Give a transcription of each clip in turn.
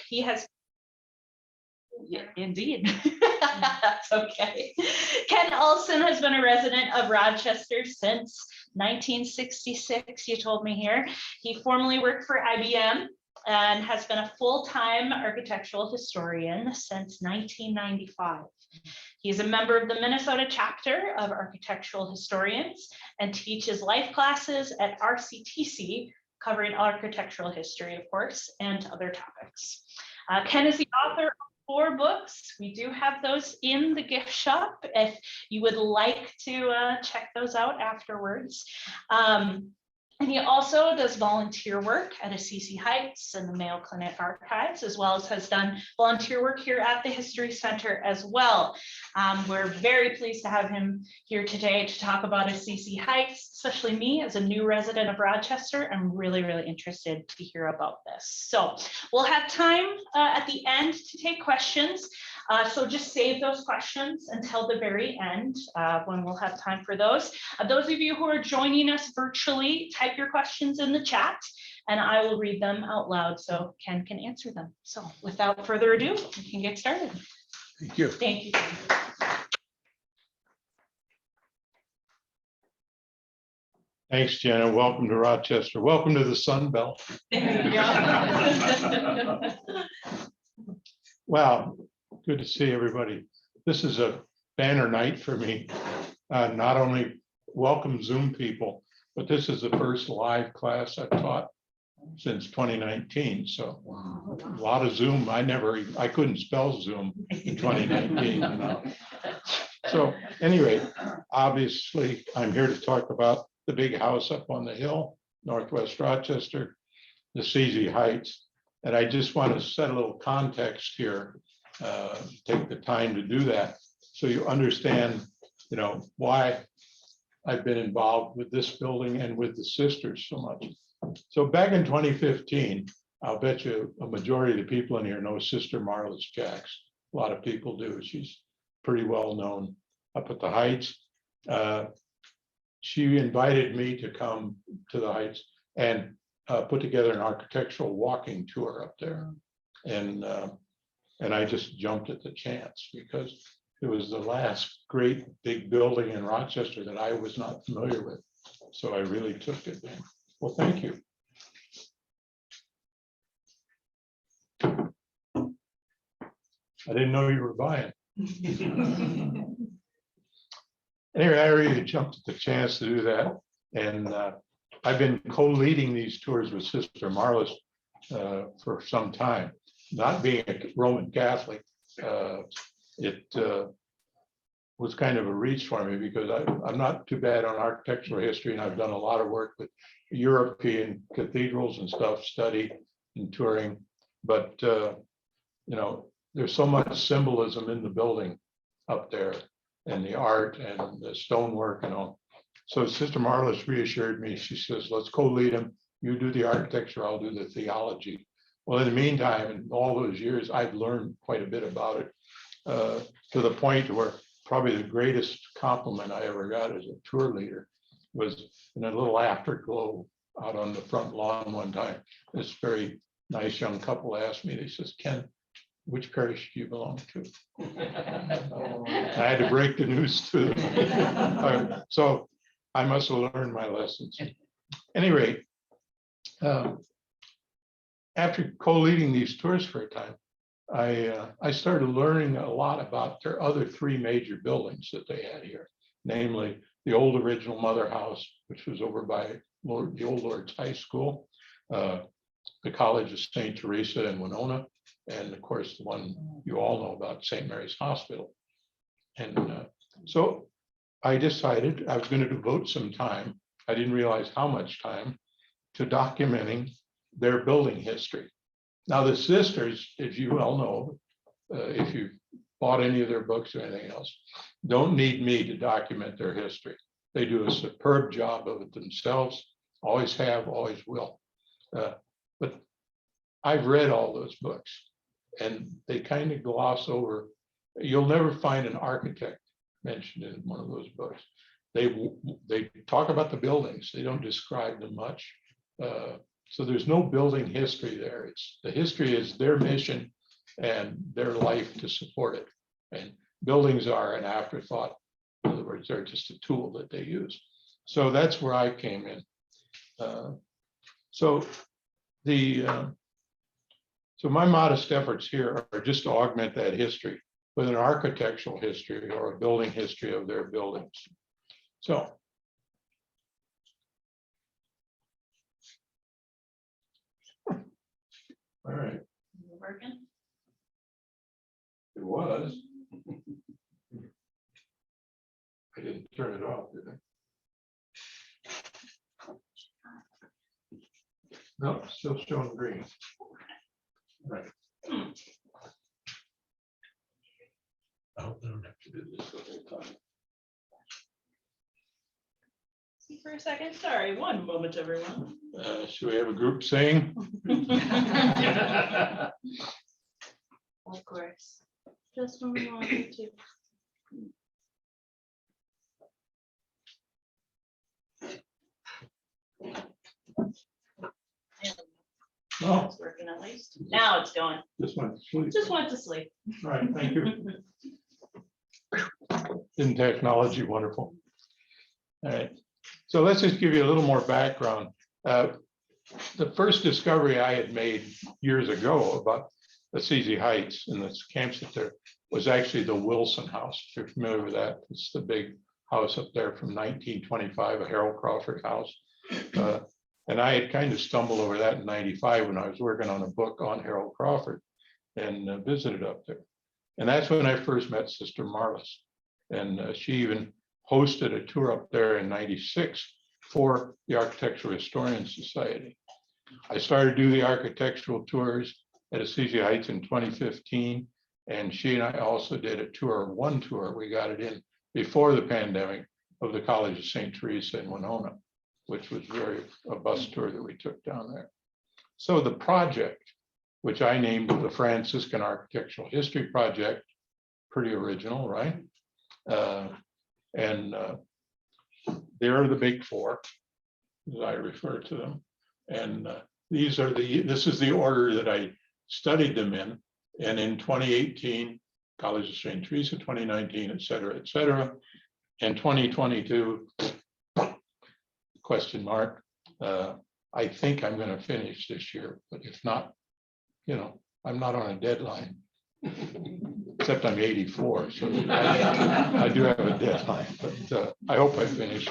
He has, yeah, indeed. That's okay. Ken Allsen has been a resident of Rochester since 1966, you told me here. He formerly worked for IBM and has been a full-time architectural historian since 1995. He is a member of the Minnesota chapter of Architectural Historians and teaches life classes at RCTC, covering architectural history, of course, and other topics. Ken is the author of 4 books. We do have those in the gift shop if you would like to check those out afterwards. And he also does volunteer work at Assisi Heights and the Mayo Clinic Archives, as well as has done volunteer work here at the History Center as well. We're very pleased to have him here today to talk about Assisi Heights, especially me as a new resident of Rochester. I'm really, really interested to hear about this. So we'll have time at the end to take questions. So just save those questions until the very end when we'll have time for those. Those of you who are joining us virtually, type your questions in the chat and I will read them out loud so Ken can answer them. So without further ado, we can get started. Thank you. Thank you. Thanks, Jenna. Welcome to Rochester. Welcome to the Sun Belt. Wow, good to see everybody. This is a banner night for me. Not only welcome Zoom people, but this is the first live class I've taught since 2019. So a lot of Zoom. I couldn't spell Zoom in 2019. You know? So anyway, obviously I'm here to talk about the big house up on the hill, Northwest Rochester, the Assisi Heights. And I just want to set a little context here, take the time to do that so you understand, you know, why I've been involved with this building and with the sisters so much. So back in 2015, I'll bet you a majority of the people in here know Sister Marlis Jacks. A lot of people do. She's pretty well known up at the Heights. She invited me to come to the Heights and put together an architectural walking tour up there. And I just jumped at the chance because it was the last great big building in Rochester that I was not familiar with. So I really took it. Well, thank you. I didn't know you were buying. Anyway, I really jumped at the chance to do that. And I've been co-leading these tours with Sister Marlis for some time. Not being a Roman Catholic, it was kind of a reach for me because I'm not too bad on architectural history, and I've done a lot of work with European cathedrals and stuff, study and touring. But you know, there's so much symbolism in the building up there, and the art and the stonework and all. So Sister Marlis reassured me. She says, let's co-lead them. You do the architecture, I'll do the theology. Well, in the meantime, in all those years, I've learned quite a bit about it to the point where probably the greatest compliment I ever got as a tour leader was in a little afterglow out on the front lawn one time. This very nice young couple asked me, they says, Ken, which parish do you belong to? I had to break the news to them. So I must have learned my lessons. At any rate, after co-leading these tours for a time, I started learning a lot about their other 3 major buildings that they had here, namely the old original Mother House, which was over by the Old Lord's High School, the College of St. Teresa in Winona, and of course, the one you all know about, St. Mary's Hospital. And so I decided I was going to devote some time, I didn't realize how much time, to documenting their building history. Now, the sisters, as you well know, if you've bought any of their books or anything else, don't need me to document their history. They do a superb job of it themselves, always have, always will. But I've read all those books, and they kind of gloss over. You'll never find an architect mentioned in one of those books. They talk about the buildings. They don't describe them much. So there's no building history there. It's the history is their mission and their life to support it. And buildings are an afterthought. In other words, they're just a tool that they use. So that's where I came in. So my modest efforts here are just to augment that history with an architectural history or a building history of their buildings. So. All right. Working? It was. I didn't turn it off, did I? No, it's still showing green. Right. I hope I don't have to do this the whole time. See for a second. Sorry, one moment, everyone. Should we have a group sing? Of course. Just when we want you to. No, It's working at least. Now it's going. just went to sleep. Just went to sleep. All right, thank you. Isn't technology wonderful? All right, so let's just give you a little more background. The first discovery I had made years ago about Assisi Heights and the campsite there was actually the Wilson House. If you're familiar with that, it's the big house up there from 1925, a Harold Crawford house. And I had kind of stumbled over that in '95 when I was working on a book on Harold Crawford and visited up there. And that's when I first met Sister Marlis. And she even hosted a tour up there in '96 for the Architectural Historian Society. I started to do the architectural tours at Assisi Heights in 2015. And she and I also did a tour, one tour, we got it in before the pandemic, of the College of St. Teresa in Winona, which was a bus tour that we took down there. So the project, which I named the Franciscan Architectural History Project, pretty original, right? They're the big four, as I refer to them. And this is the order that I studied them in. And in 2018, College of St. Teresa, 2019, et cetera, and 2022, question mark. I think I'm going to finish this year, but if not, I'm not on a deadline. Except I'm 84, so I do have a deadline, but I hope I finish.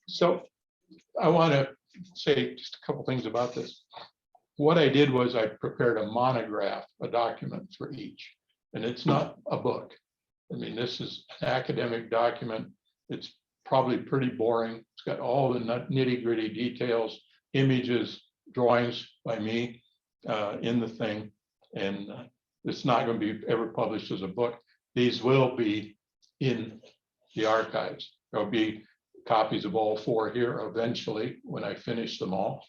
So I want to say just a couple things about this. What I did was I prepared a monograph, a document for each, and it's not a book. I mean, this is an academic document. It's probably pretty boring. It's got all the nitty-gritty details, images, drawings by me in the thing. And it's not going to be ever published as a book. These will be in the archives. There'll be copies of all four here eventually when I finish them all.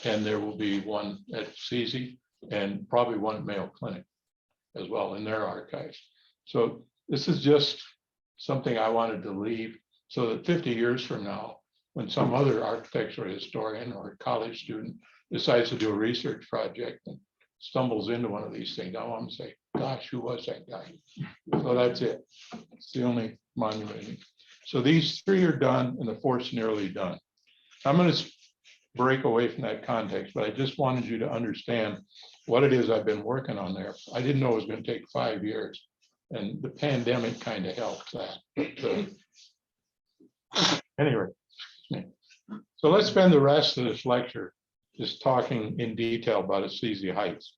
And there will be one at Assisi and probably one at Mayo Clinic as well in their archives. So this is just something I wanted to leave so that 50 years from now, when some other architectural historian or college student decides to do a research project and stumbles into one of these things, I want to say, gosh, who was that guy? So that's it. It's the only monument. So these three are done and the fourth's nearly done. I'm going to break away from that context, but I just wanted you to understand what it is I've been working on there. I didn't know it was going to take 5 years, and the pandemic kind of helped that. But, anyway, so let's spend the rest of this lecture just talking in detail about Assisi Heights,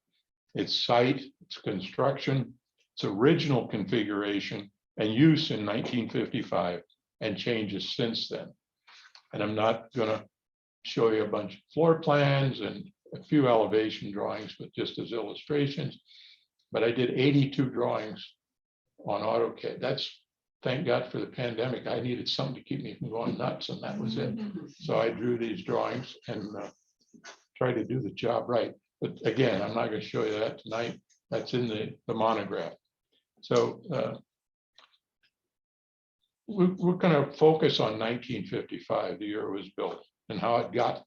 its site, its construction, its original configuration, and use in 1955, and changes since then. And I'm not going to show you a bunch of floor plans and a few elevation drawings, but just as illustrations. But I did 82 drawings on AutoCAD. That's, thank God for the pandemic. I needed something to keep me from going nuts, and that was it. So I drew these drawings and tried to do the job right. But again, I'm not going to show you that tonight. That's in the monograph. So we're going to focus on 1955, the year it was built, and how it got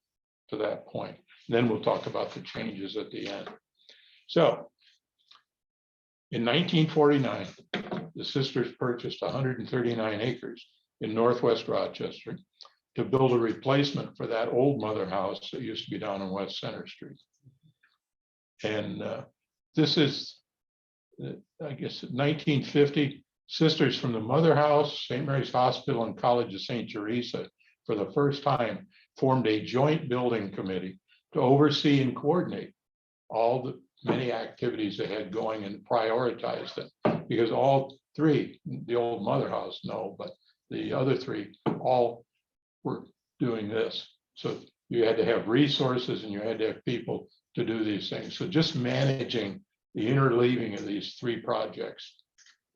to that point. Then we'll talk about the changes at the end. So in 1949, the sisters purchased 139 acres in northwest Rochester to build a replacement for that old mother house that used to be down on West Center Street. And this is, I guess, 1950, sisters from the mother house, St. Mary's Hospital, and College of St. Teresa, for the first time, formed a joint building committee to oversee and coordinate all the many activities they had going and prioritize them. Because all three, the old mother house, no, but the other three all were doing this. So you had to have resources and you had to have people to do these things. So just managing the interleaving of these three projects,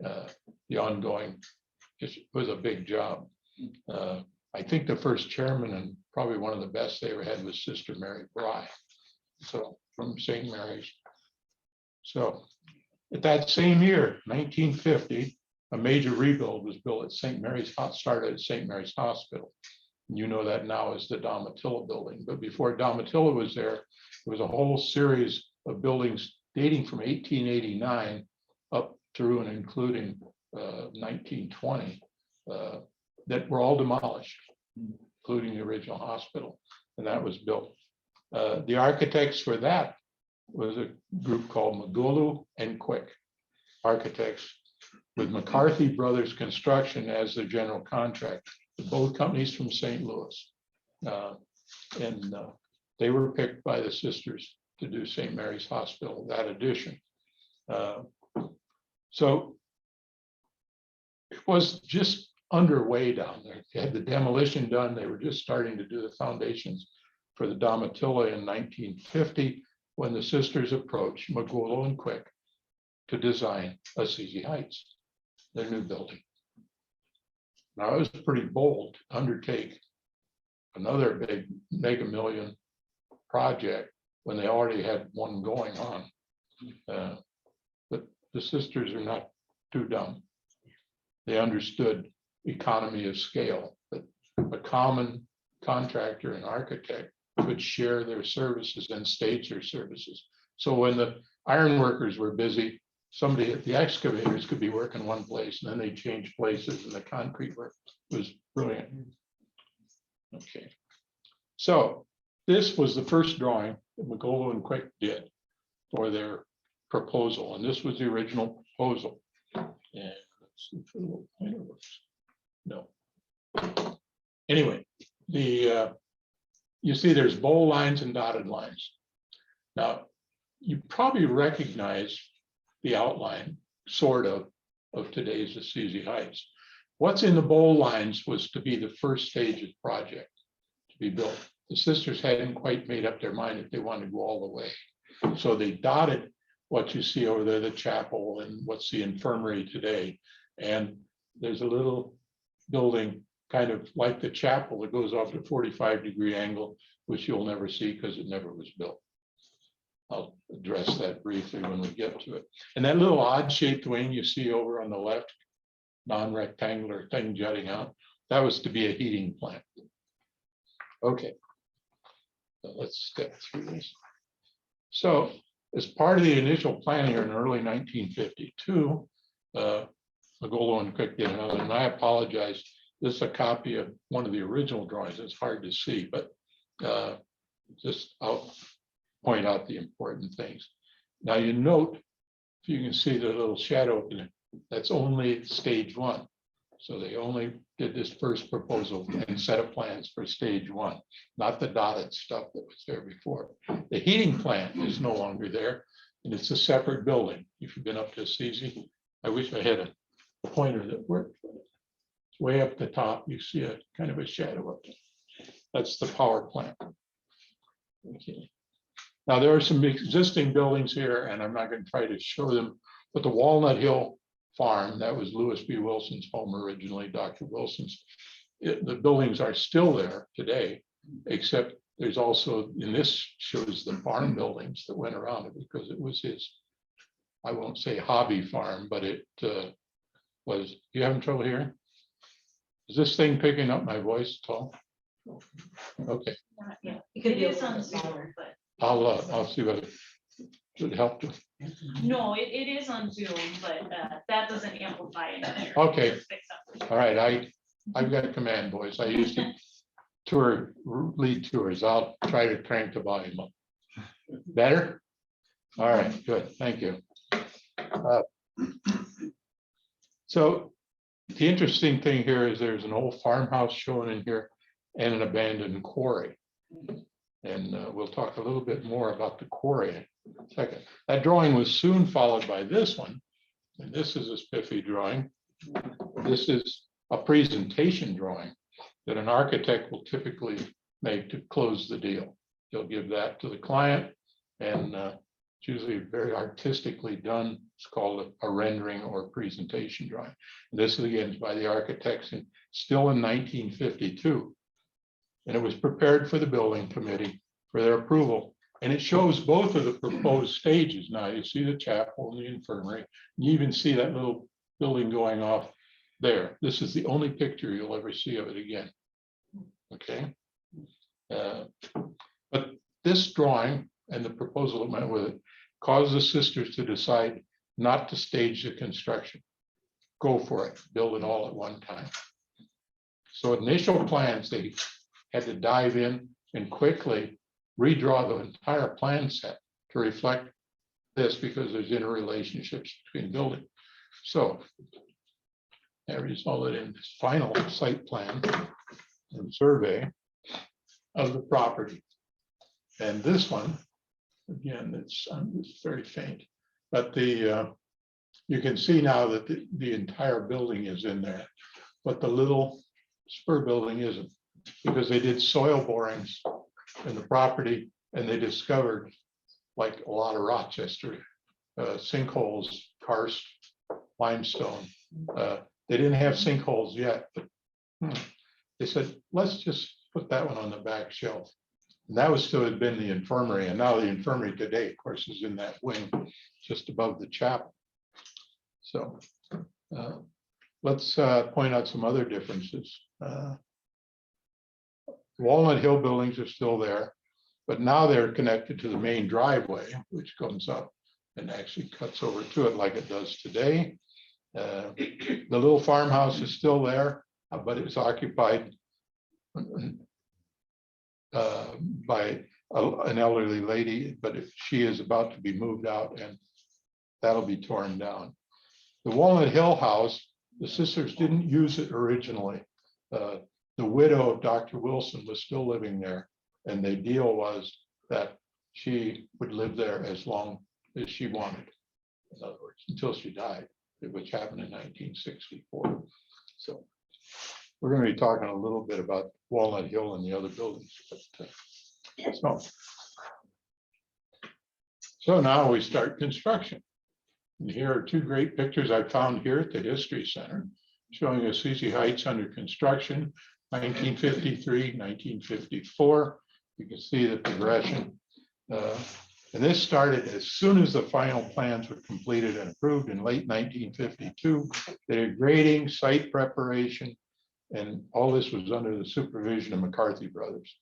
the ongoing, was a big job. I think the first chairman and probably one of the best they ever had was Sister Mary Bry, so from St. Mary's. So at that same year, 1950, a major rebuild was built at St. Mary's, started at St. Mary's Hospital. You know that now as the Domitilla building, but before Domitilla was there, there was a whole series of buildings dating from 1889 up through and including 1920 that were all demolished, including the original hospital, and that was built. The architects for that was a group called Magulu and Quick Architects, with McCarthy Brothers Construction as the general contractor. Both companies from St. Louis, and they were picked by the sisters to do St. Mary's Hospital, that addition. So it was just underway down there. They had the demolition done. They were just starting to do the foundations for the Domitilla in 1950 when the sisters approached Magulu and Quick to design Assisi Heights, their new building. Now, it was pretty bold to undertake another big mega million project when they already had one going on. But the sisters are not too dumb. They understood economy of scale, that a common contractor and architect could share their services and stage their services. So when the iron workers were busy, somebody at the excavators could be working one place and then they changed places, and the concrete work was brilliant. Okay. So this was the first drawing that Magulu and Quick did for their proposal. And this was the original proposal. And let's see if the little pointer works. No. Anyway, you see there's bold lines and dotted lines. Now, you probably recognize the outline, sort of today's Assisi Heights. What's in the bold lines was to be the first stage of the project to be built. The sisters hadn't quite made up their mind if they wanted to go all the way. So they dotted what you see over there, the chapel and what's the infirmary today. And there's a little building kind of like the chapel that goes off at a 45-degree angle, which you'll never see because it never was built. I'll address that briefly when we get to it. And that little odd shaped wing you see over on the left, non-rectangular thing jutting out, that was to be a heating plant. Okay, so let's step through this. So as part of the initial planning in early 1952, Magulu and Quick did another, and I apologize, this is a copy of one of the original drawings. It's hard to see, but just I'll point out the important things. Now you note, if you can see the little shadow, that's only stage one. So they only did this first proposal and set of plans for stage one, not the dotted stuff that was there before. The heating plant is no longer there, and it's a separate building. If you've been up to Assisi, I wish I had a pointer that worked. It's way up the top. You see a kind of a shadow up there. That's the power plant. Okay. Now there are some existing buildings here, and I'm not going to try to show them, but the Walnut Hill farm, that was Lewis B. Wilson's home originally, Dr. Wilson's. The buildings are still there today, except there's also, and this shows the farm buildings that went around it because it was his, I won't say hobby farm, but it was, you having trouble hearing? Is this thing picking up my voice at all? Okay, Not yet. It could It be a is little on bit Zoom, smaller. but I'll see what it would help to. no, it is on Zoom, but that doesn't amplify it. Either. Okay. It picks up. All right, I've got command voice. I used to lead tours. I'll try to crank the volume up. Better? All right, good, thank you. So the interesting thing here is there's an old farmhouse shown in here and an abandoned quarry. And we'll talk a little bit more about the quarry in a second. That drawing was soon followed by this one. And this is a spiffy drawing. This is a presentation drawing that an architect will typically make to close the deal. They'll give that to the client, and it's usually very artistically done. It's called a rendering or presentation drawing. And this is again by the architects still in 1952. And it was prepared for the building committee for their approval. And it shows both of the proposed stages. Now you see the chapel and the infirmary. You even see that little building going off there. This is the only picture you'll ever see of it again. Okay. But this drawing and the proposal that went with it caused the sisters to decide not to stage the construction. Go for it, build it all at one time. So initial plans, they had to dive in and quickly redraw the entire plan set to reflect this because there's interrelationships between buildings. So that resulted in this final site plan and survey of the property. And this one, again, it's very faint, but you can see now that the entire building is in there, but the little spur building isn't, because they did soil borings in the property and they discovered, like a lot of Rochester, sinkholes, karst, limestone. They didn't have sinkholes yet, but they said, let's just put that one on the back shelf. And that was still had been the infirmary, and now the infirmary today, of course, is in that wing just above the chapel. So let's point out some other differences. Walnut Hill buildings are still there, but now they're connected to the main driveway, which comes up and actually cuts over to it like it does today. The little farmhouse is still there, but it's occupied by an elderly lady, but she is about to be moved out and that'll be torn down. The Walnut Hill house, the sisters didn't use it originally. The widow of Dr. Wilson was still living there, and the deal was that she would live there as long as she wanted. In other words, until she died, which happened in 1964. So we're going to be talking a little bit about Walnut Hill and the other buildings. But, so now we start construction. And here are two great pictures I found here at the History Center, showing Assisi Heights under construction, 1953, 1954. You can see the progression. And this started as soon as the final plans were completed and approved in late 1952. They did grading, site preparation, and all this was under the supervision of McCarthy Brothers.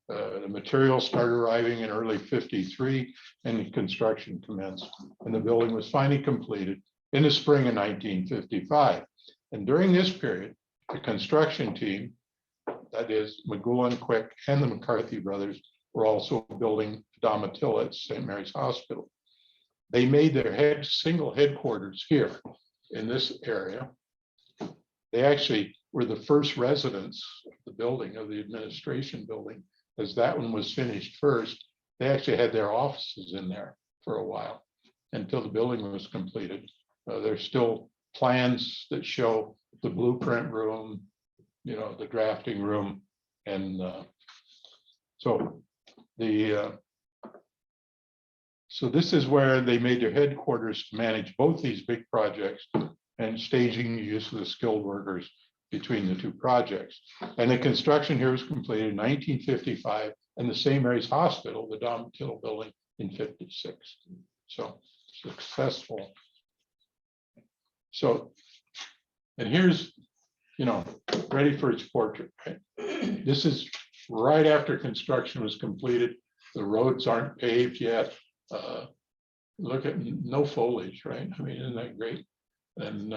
The materials started arriving in early 53 and the construction commenced, and the building was finally completed in the spring of 1955. And during this period, the construction team, that is McGowan, Quick, and the McCarthy Brothers, were also building Domitilla at St. Mary's Hospital. They made their single headquarters here in this area. They actually were the first residents of the building, of the administration building, as that one was finished first. They actually had their offices in there for a while until the building was completed. There's still plans that show the blueprint room, you know, the drafting room, and so this is where they made their headquarters to manage both these big projects and staging the use of the skilled workers between the two projects. And the construction here was completed in 1955, and the St. Mary's Hospital, the Domitilla building, in 56. So successful. So, and here's you know, ready for its portrait. Right? This is right after construction was completed. The roads aren't paved yet. Look at no foliage, right? I mean, isn't that great? And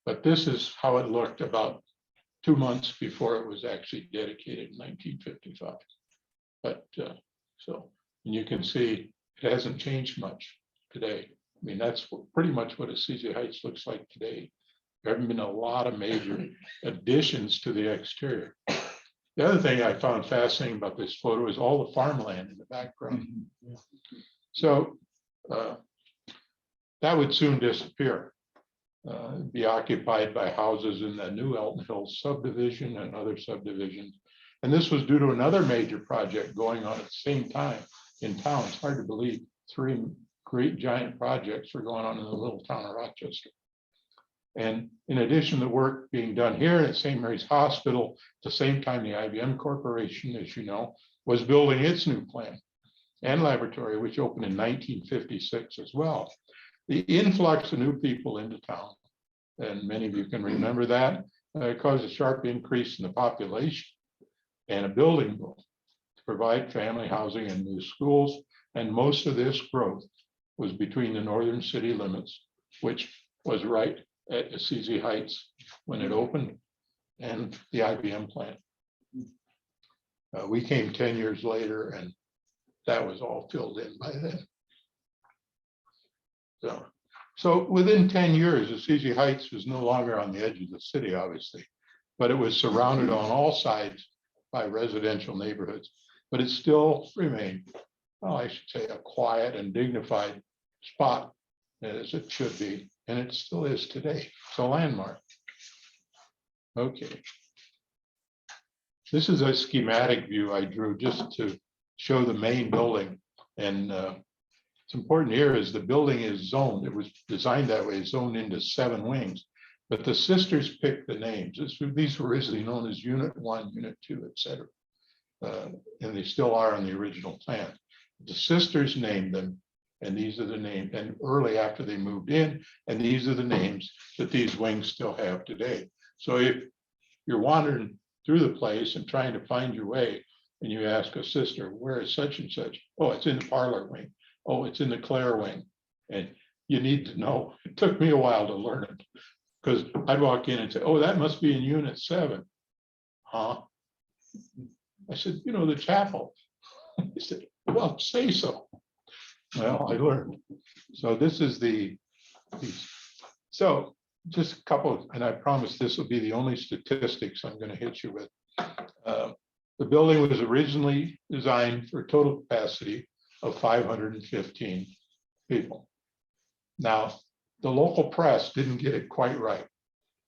but this is how it looked about 2 months before it was actually dedicated in 1955. But so, and you can see it hasn't changed much today. I mean, that's pretty much what Assisi Heights looks like today. There haven't been a lot of major additions to the exterior. The other thing I found fascinating about this photo is all the farmland in the background. So that would soon disappear, be occupied by houses in the new Elton Hills subdivision and other subdivisions. And this was due to another major project going on at the same time in town. It's hard to believe 3 great giant projects were going on in the little town of Rochester. And in addition to work being done here at St. Mary's Hospital, at the same time, the IBM Corporation, as you know, was building its new plant and laboratory, which opened in 1956 as well. The influx of new people into town, and many of you can remember that, caused a sharp increase in the population and a building boom to provide family housing and new schools. And most of this growth was between the northern city limits, which was right at Assisi Heights when it opened, and the IBM plant. We came 10 years later, and that was all filled in by then. So within 10 years, Assisi Heights was no longer on the edge of the city, obviously, but it was surrounded on all sides by residential neighborhoods. But it still remained, well, I should say, a quiet and dignified spot, as it should be, and it still is today. It's a landmark. Okay. This is a schematic view I drew just to show the main building. And it's important here is the building is zoned. It was designed that way, zoned into 7 wings. But the sisters picked the names. These were originally known as Unit 1, Unit 2, et cetera. And they still are on the original plan. The sisters named them, and these are the names, and early after they moved in, and these are the names that these wings still have today. So if you're wandering through the place and trying to find your way, and you ask a sister, where is such and such? Oh, it's in the parlor wing. Oh, it's in the Claire wing. And you need to know. It took me a while to learn it, because I'd walk in and say, oh, that must be in Unit 7. Huh? I said, you know, the chapel. He said, well, say so. Well, I learned. So this is so just a couple, and I promise this will be the only statistics I'm going to hit you with. The building was originally designed for a total capacity of 515 people. Now, the local press didn't get it quite right.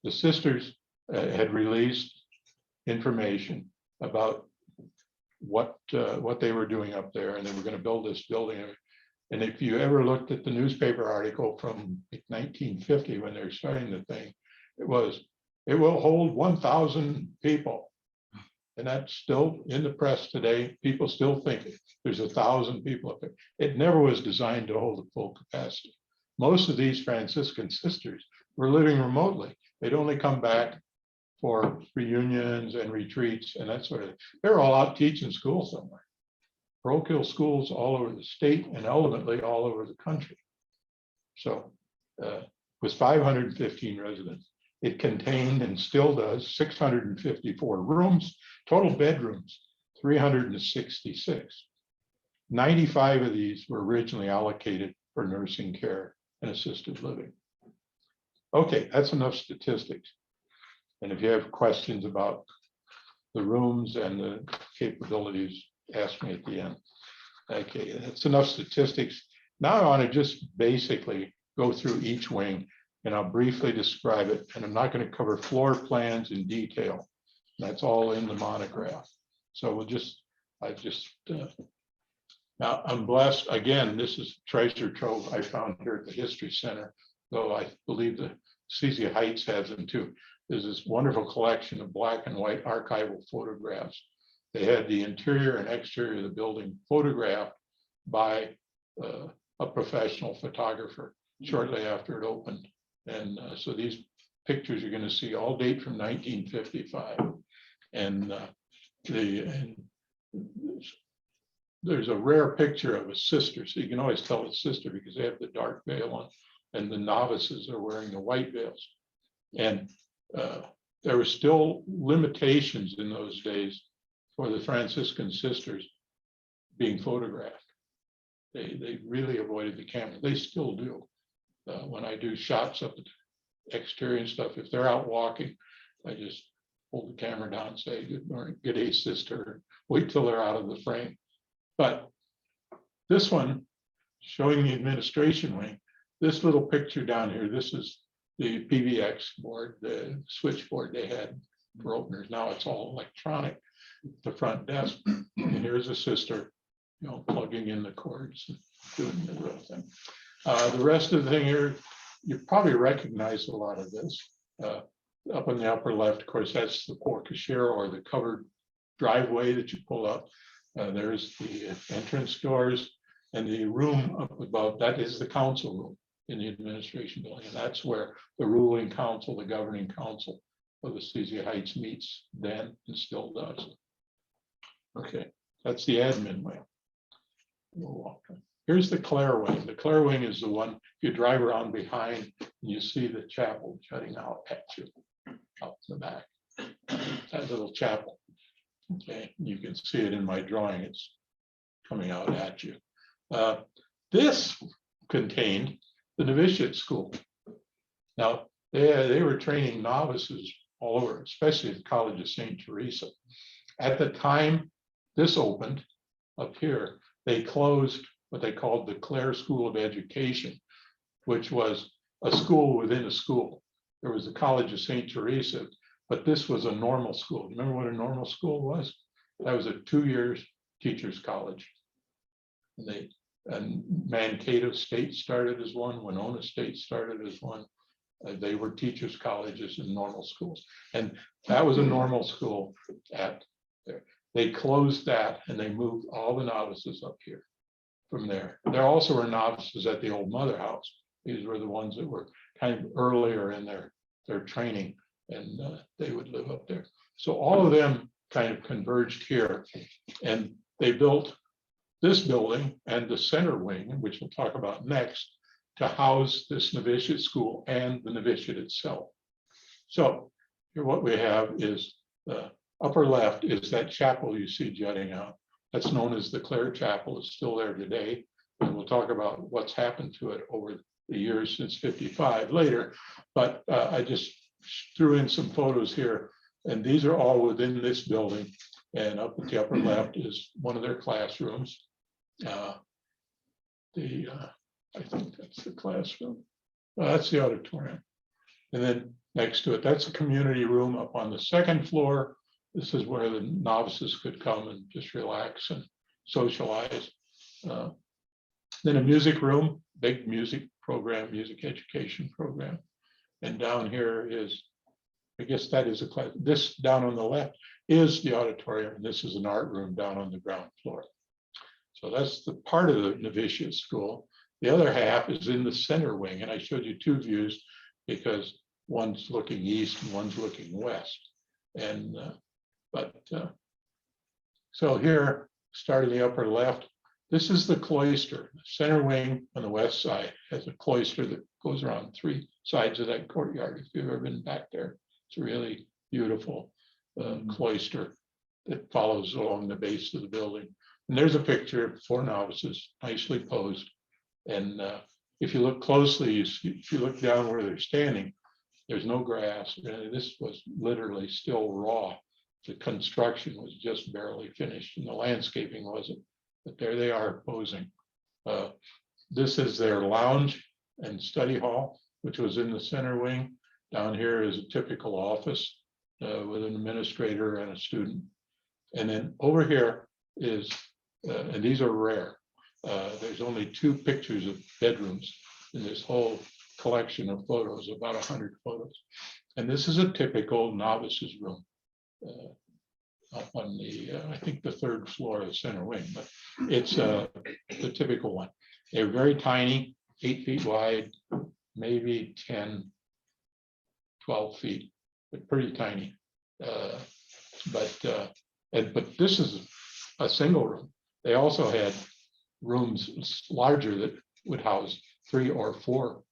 The sisters had released information about what they were doing up there, and they were going to build this building. And if you ever looked at the newspaper article from 1950 when they were starting the thing, it will hold 1,000 people. And that's still in the press today. People still think there's 1,000 people up there. It never was designed to hold a full capacity. Most of these Franciscan sisters were living remotely. They'd only come back for reunions and retreats and that sort of thing. They're all out teaching school somewhere. Parochial schools all over the state and ultimately all over the country. So it was 515 residents. It contained and still does 654 rooms, total bedrooms, 366. 95 of these were originally allocated for nursing care and assisted living. Okay, that's enough statistics. And if you have questions about the rooms and the capabilities, ask me at the end. Okay, that's enough statistics. Now I want to just basically go through each wing and I'll briefly describe it. And I'm not going to cover floor plans in detail. That's all in the monograph. So now I'm blessed. Again, this is treasure trove I found here at the History Center, though I believe the Assisi Heights has them too. There's this wonderful collection of black and white archival photographs. They had the interior and exterior of the building photographed by a professional photographer shortly after it opened. And so these pictures you're going to see all date from 1955. And there's a rare picture of a sister. So you can always tell it's sister because they have the dark veil on, and the novices are wearing the white veils. And there were still limitations in those days for the Franciscan sisters being photographed. They really avoided the camera. They still do. When I do shots of the exterior and stuff, if they're out walking, I just hold the camera down and say, good morning, good day, sister. Wait till they're out of the frame. But this one, showing the administration wing, this little picture down here, this is the PBX board, the switchboard they had for openers. Now it's all electronic, the front desk. And here's a sister, plugging in the cords and doing the real thing. The rest of the thing here, you probably recognize a lot of this. Up in the upper left, of course, that's the porte cochere or the covered driveway that you pull up. There's the entrance doors, and the room up above, that is the council room in the administration building. And that's where the ruling council, the governing council of Assisi Heights meets then and still does. Okay, that's the admin wing. Here's the Clare wing. The Clare wing is the one, if you drive around behind, and you see the chapel jutting out at you, out in the back. That little chapel. Okay, you can see it in my drawing. It's coming out at you. This contained the novitiate school. Now, they were training novices all over, especially at the College of St. Teresa. At the time this opened up here, they closed what they called the Clare School of Education, which was a school within a school. There was the College of St. Teresa, but this was a normal school. Remember what a normal school was? That was a 2 years teachers college. And Mankato State started as one, Winona State started as one. They were teachers colleges and normal schools. And that was a normal school at there. They closed that and they moved all the novices up here from there. There also were novices at the old Mother House. These were the ones that were kind of earlier in their training, and they would live up there. So all of them kind of converged here, and they built this building and the center wing, which we'll talk about next, to house this novitiate school and the novitiate itself. So here what we have is the upper left is that chapel you see jutting out. That's known as the Clare Chapel. It's still there today. And we'll talk about what's happened to it over the years since 55 later. But I just threw in some photos here. And these are all within this building. And up at the upper left is one of their classrooms. I think that's the classroom. That's the auditorium. And then next to it, that's a community room up on the second floor. This is where the novices could come and just relax and socialize. Then a music room, big music program, music education program. And down here is, I guess that is a class. This down on the left is the auditorium. And this is an art room down on the ground floor. So that's the part of the novitiate school. The other half is in the center wing. And I showed you two views because one's looking east and one's looking west. And so here, starting the upper left, this is the cloister. The center wing on the west side has a cloister that goes around three sides of that courtyard. If you've ever been back there, it's a really beautiful cloister that follows along the base of the building. And there's a picture of 4 novices, nicely posed. And if you look closely, if you look down where they're standing, there's no grass. And this was literally still raw. The construction was just barely finished and the landscaping wasn't, but there they are posing. This is their lounge and study hall, which was in the center wing. Down here is a typical office with an administrator and a student. And then over here is, and these are rare, there's only 2 pictures of bedrooms in this whole collection of photos, about 100 photos. And this is a typical novice's room. Up on the, I think the 3rd floor of the center wing, but it's the typical one. They're very tiny, 8 feet wide, maybe 10, 12 feet, but pretty tiny. But this is a single room. They also had rooms larger that would house 3 or 4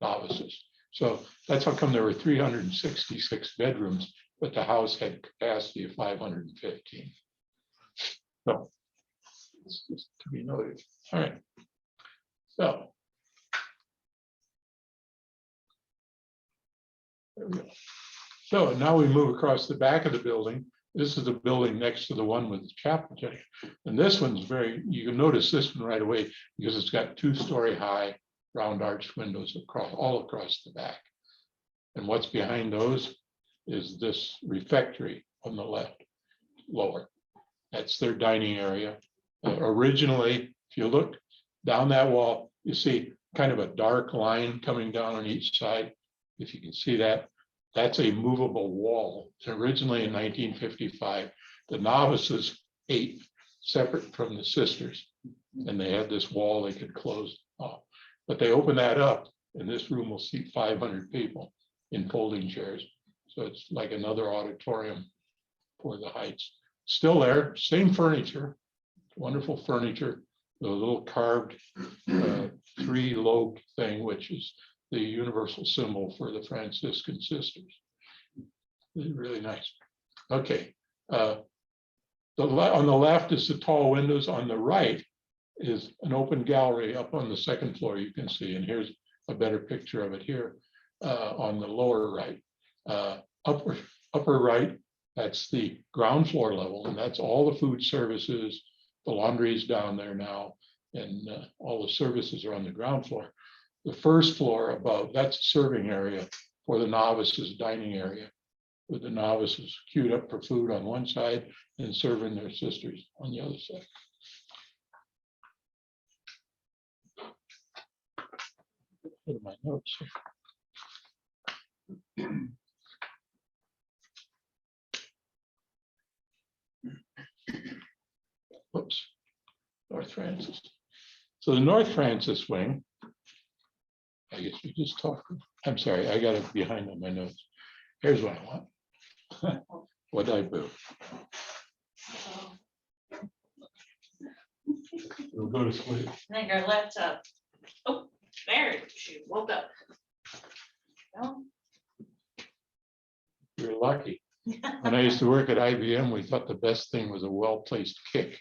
novices. So that's how come there were 366 bedrooms, but the house had capacity of 515. So it's just to be noted. All right. So there we go. So now we move across the back of the building. This is the building next to the one with the chapel. And this one's you can notice this one right away because it's got 2-story high round arched windows all across the back. And what's behind those is this refectory on the left, lower. That's their dining area. Originally, if you look down that wall, you see kind of a dark line coming down on each side. If you can see that, that's a movable wall. Originally in 1955, the novices ate separate from the sisters, and they had this wall they could close off. But they opened that up, and this room will seat 500 people in folding chairs. So it's like another auditorium for the Heights. Still there, same furniture, wonderful furniture, the little carved 3-lobed thing, which is the universal symbol for the Franciscan sisters. Really nice. Okay. On the left is the tall windows. On the right is an open gallery up on the second floor, you can see. And here's a better picture of it here on the lower right. Upper right, that's the ground floor level, and that's all the food services. The laundry is down there now, and all the services are on the ground floor. The first floor above, that's a serving area for the novices dining area, with the novices queued up for food on one side and serving their sisters on the other side. Put my notes here. Whoops, North Francis. So the North Francis wing, I guess we just talked. I'm sorry, I got it behind on my notes. Here's what I want. What did I do? We'll go to sleep. I think our laptop. Oh, there, she woke up. No. You're lucky. When I used to work at IBM, we thought the best thing was a well-placed kick.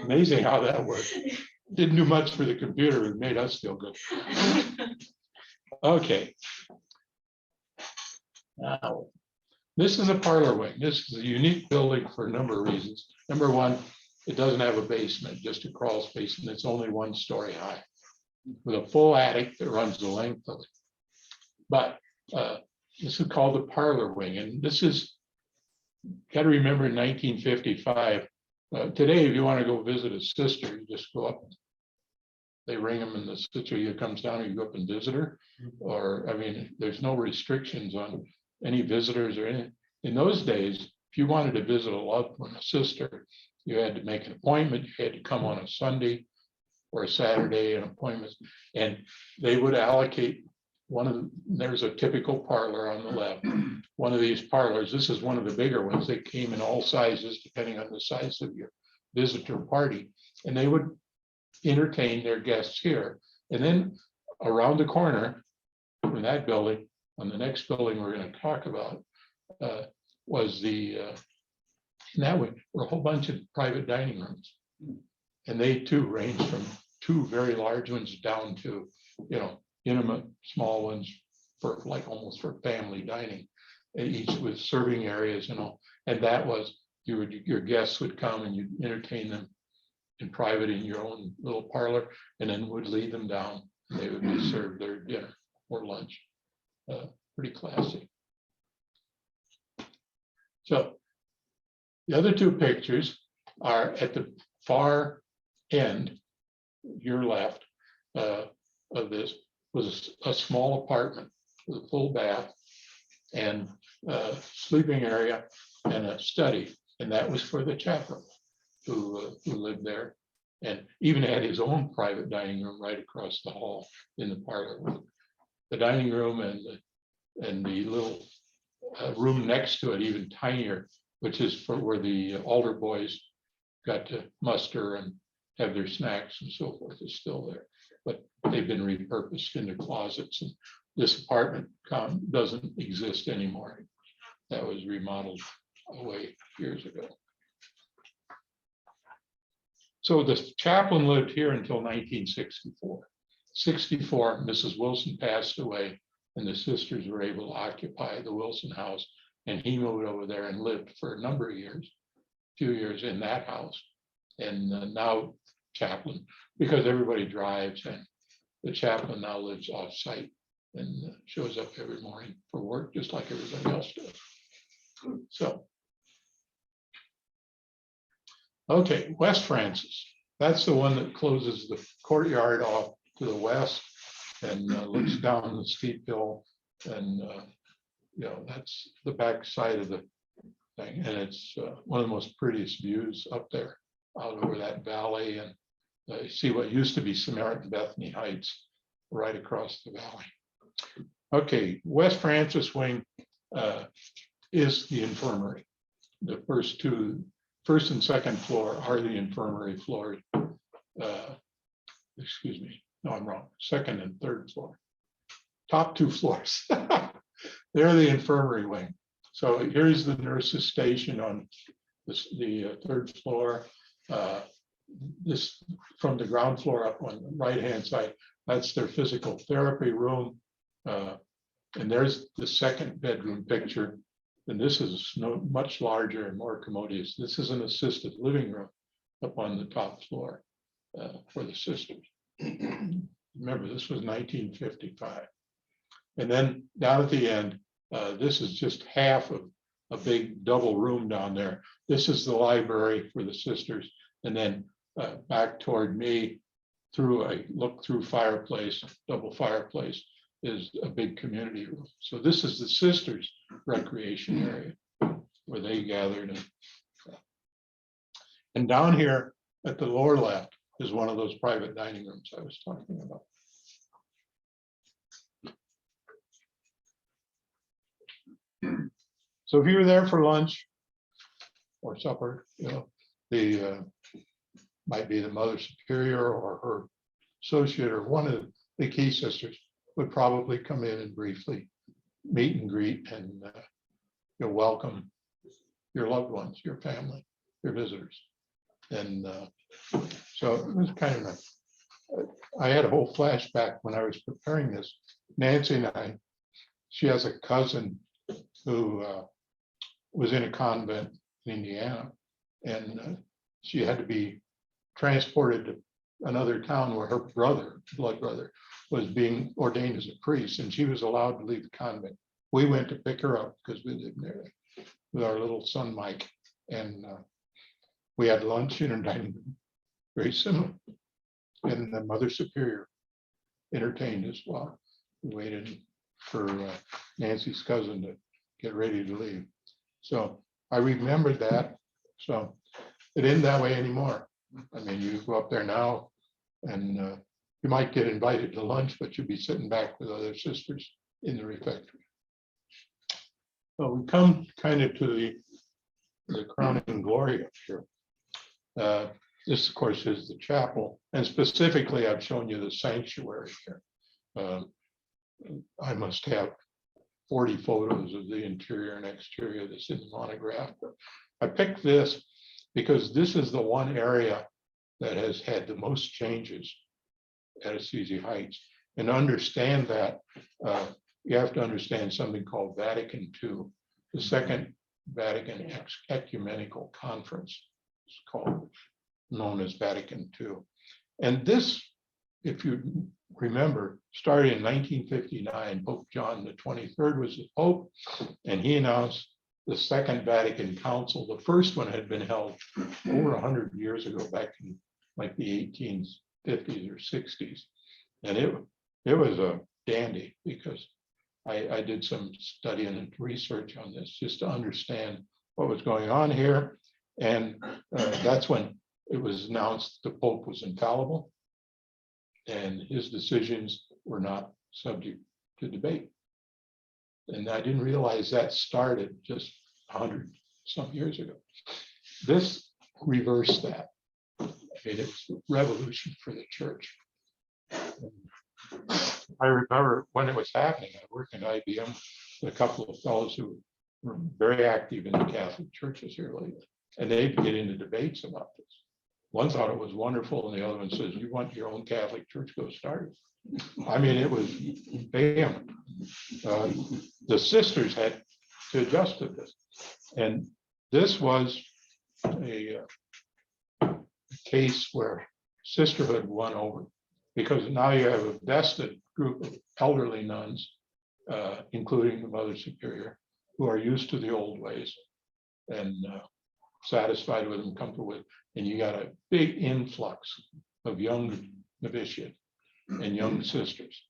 Amazing how that worked. Didn't do much for the computer. It made us feel good. Okay. Now, this is a parlor wing. This is a unique building for a number of reasons. Number one, it doesn't have a basement, just a crawl space, and it's only 1 story high with a full attic that runs the length of it. But this is called the parlor wing, and this is, got to remember, in 1955. Today, if you want to go visit a sister, you just go up. They ring them, and the sister either comes down, or you go up and visit her. Or, I mean, there's no restrictions on any visitors or anything. In those days, if you wanted to visit a loved one, a sister, you had to make an appointment. You had to come on a Sunday or a Saturday, an appointment, and they would allocate there's a typical parlor on the left. One of these parlors, this is one of the bigger ones. They came in all sizes, depending on the size of your visitor party, and they would entertain their guests here. And then around the corner from that building, on the next building we're going to talk about, was in that way were a whole bunch of private dining rooms. And they too ranged from 2 very large ones down to, intimate small ones for almost for family dining, each with serving areas and all. And that was, your guests would come and you'd entertain them in private in your own little parlor, and then would lead them down. And they would be served their dinner or lunch. Pretty classy. So the other 2 pictures are at the far end, your left, of this was a small apartment with a full bath and a sleeping area and a study. And that was for the chaplain who lived there, and even had his own private dining room right across the hall in the parlor. the dining room and the little room next to it, even tinier, which is for where the altar boys got to muster and have their snacks and so forth, is still there. But they've been repurposed into closets, and this apartment doesn't exist anymore. That was remodeled away years ago. So the chaplain lived here until 1964. 64, Mrs. Wilson passed away, and the sisters were able to occupy the Wilson house, and he moved over there and lived for a number of years, few years in that house. And now chaplain, because everybody drives, and the chaplain now lives off-site and shows up every morning for work, just like everybody else does. So, okay, West Francis. That's the one that closes the courtyard off to the west and looks down the steep hill. And, you know, that's the back side of the thing. And it's one of the most prettiest views up there, out over that valley. And you see what used to be Samaritan Bethany Heights right across the valley. Okay, West Francis wing is the infirmary. The first and second floor are the infirmary floors. Excuse me, no, I'm wrong. Second and third floor. Top two floors. They're the infirmary wing. So here's the nurses station on the third floor. This from the ground floor up on the right-hand side, that's their physical therapy room. And there's the second bedroom picture. And this is much larger and more commodious. This is an assisted living room up on the top floor for the sisters. Remember, this was 1955. And then down at the end, this is just half of a big double room down there. This is the library for the sisters. And then back toward me, through a look-through fireplace, double fireplace, is a big community room. So this is the sisters' recreation area where they gathered. And down here at the lower left is one of those private dining rooms I was talking about. So if you were there for lunch or supper, you know, the might be the Mother Superior or her associate or one of the key sisters would probably come in and briefly meet and greet and you know, welcome your loved ones, your family, your visitors. And so it was kind of nice. I had a whole flashback when I was preparing this. Nancy and she has a cousin who was in a convent in Indiana, and she had to be transported to another town where her brother, blood brother, was being ordained as a priest, and she was allowed to leave the convent. We went to pick her up because we lived there with our little son Mike, and we had lunch in her dining room, very similar. And the Mother Superior entertained us while we waited for Nancy's cousin to get ready to leave. So I remembered that. So it isn't that way anymore. I mean, you go up there now and you might get invited to lunch, but you'll be sitting back with other sisters in the refectory. So we come kind of to the crowning glory up here. This, of course, is the chapel, and specifically, I've shown you the sanctuary here. I must have 40 photos of the interior and exterior that's in the monograph. But I picked this because this is the one area that has had the most changes at Assisi Heights. And to understand that, you have to understand something called Vatican II, the Second Vatican Ecumenical Conference. It's called, known as Vatican II. And this, if you remember, started in 1959. Pope John the 23rd was the Pope, and he announced the Second Vatican Council. The first one had been held over 100 years ago, back in like the 1850s or 60s. And it was a dandy because I did some study and research on this just to understand what was going on here. And that's when it was announced the Pope was infallible and his decisions were not subject to debate. And I didn't realize that started just 100 some years ago. This reversed that. I mean, it was a revolution for the church. I remember when it was happening, I worked in IBM with a couple of fellows who were very active in the Catholic churches here lately, and they'd get into debates about this. One thought it was wonderful, and the other one says, "You want your own Catholic church, go start it." I mean, it was vehement. The sisters had to adjust to this, and this was a case where sisterhood won over, because now you have a vested group of elderly nuns, including the Mother Superior, who are used to the old ways and satisfied with them, comfortable with, and you got a big influx of young novitiate and young sisters.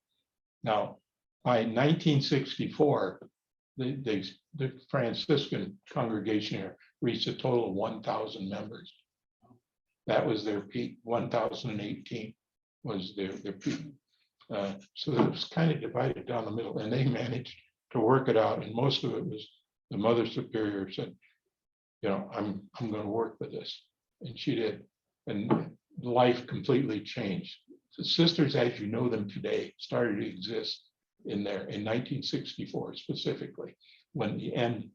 Now, by 1964, the Franciscan congregation here reached a total of 1,000 members. That was their peak. 1,018 was their peak. So it was kind of divided down the middle, and they managed to work it out. And most of it was the Mother Superior said, "You know, I'm going to work with this," and she did, and life completely changed. The sisters, as you know them today, started to exist in there in 1964 specifically. When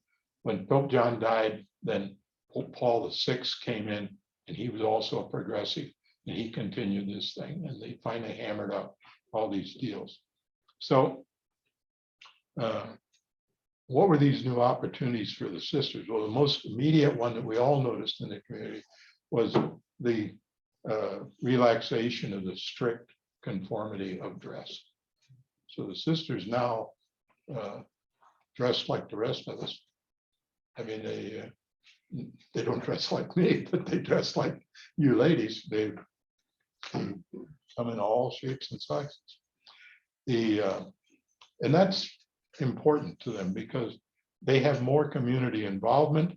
Pope John died, then Pope Paul VI came in, and he was also a progressive, and he continued this thing, and they finally hammered out all these deals. So what were these new opportunities for the sisters? Well, the most immediate one that we all noticed in the community was the relaxation of the strict conformity of dress. So the sisters now dress like the rest of us. I mean, they don't dress like me, but they dress like you ladies. They come in all shapes and sizes. And that's important to them because they have more community involvement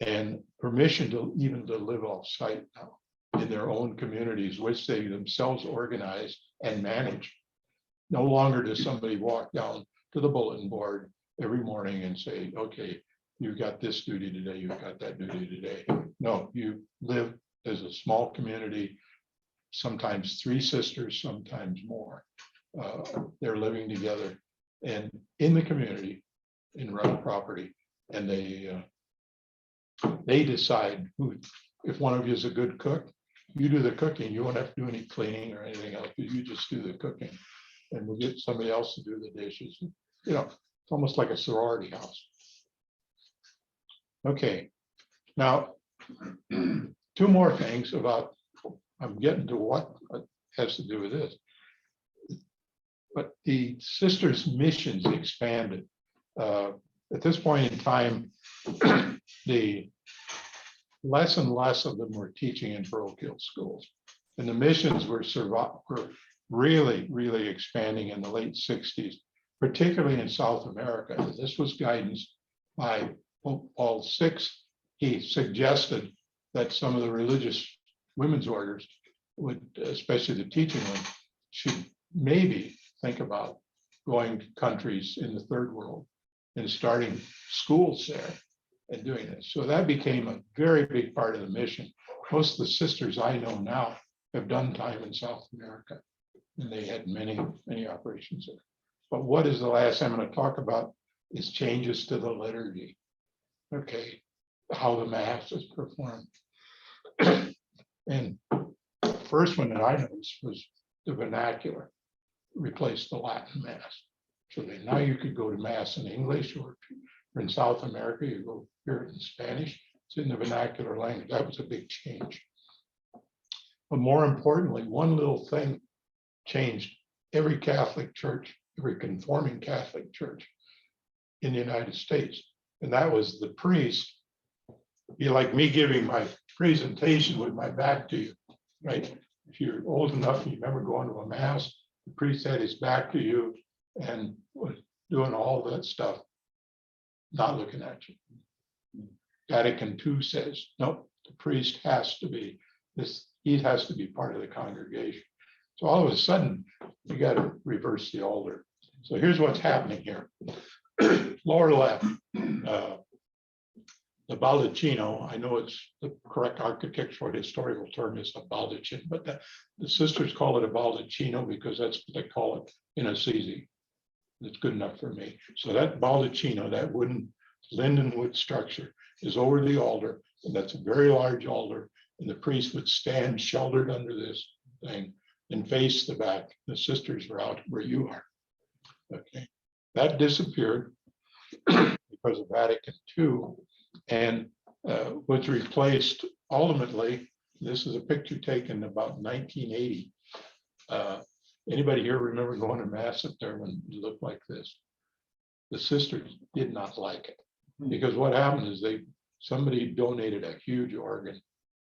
and permission to even to live off site now in their own communities, which they themselves organize and manage. No longer does somebody walk down to the bulletin board every morning and say, "Okay, you've got this duty today, you've got that duty today." No, you live as a small community, sometimes 3 sisters, sometimes more. They're living together and in the community, in rental property, and they decide who, if one of you is a good cook, you do the cooking. You won't have to do any cleaning or anything else. You just do the cooking, and we'll get somebody else to do the dishes. You know, it's almost like a sorority house. Okay, now 2 more things about. I'm getting to what has to do with this. But the sisters' missions expanded. At this point in time, the less and less of them were teaching in parochial schools. And the missions were really, really expanding in the late 60s, particularly in South America. And this was guidance by Pope Paul VI. He suggested that some of the religious women's orders would, especially the teaching one, should maybe think about going to countries in the third world and starting schools there and doing this. So that became a very big part of the mission. Most of the sisters I know now have done time in South America, and they had many, many operations there. But what is the last I'm going to talk about is changes to the liturgy. Okay, how the Mass is performed. And the first one that I noticed was the vernacular replaced the Latin Mass. So that now you could go to Mass in English, or if you're in South America, you go here in Spanish. It's in the vernacular language. That was a big change. But more importantly, one little thing changed. Every Catholic church, every conforming Catholic church in the United States, and that was the priest. Be like me giving my presentation with my back to you, right? If you're old enough, you remember going to a Mass, the priest had his back to you and was doing all that stuff, not looking at you. Vatican II says, nope, the priest has to be this, he has to be part of the congregation. So all of a sudden, you got to reverse the order. So here's what's happening here. Lower left, the baldacchino, I know it's the correct architectural historical term is a baldachin, but the sisters call it a baldacchino because that's what they call it in Assisi. It's good enough for me. So that baldacchino, that wooden linden wood structure is over the altar, and that's a very large altar, and the priest would stand sheltered under this thing and face the back. The sisters are out where you are. Okay, that disappeared because of Vatican II, and was replaced ultimately. This is a picture taken about 1980. Anybody here remember going to mass up there when it looked like this? The sisters did not like it because what happened is somebody donated a huge organ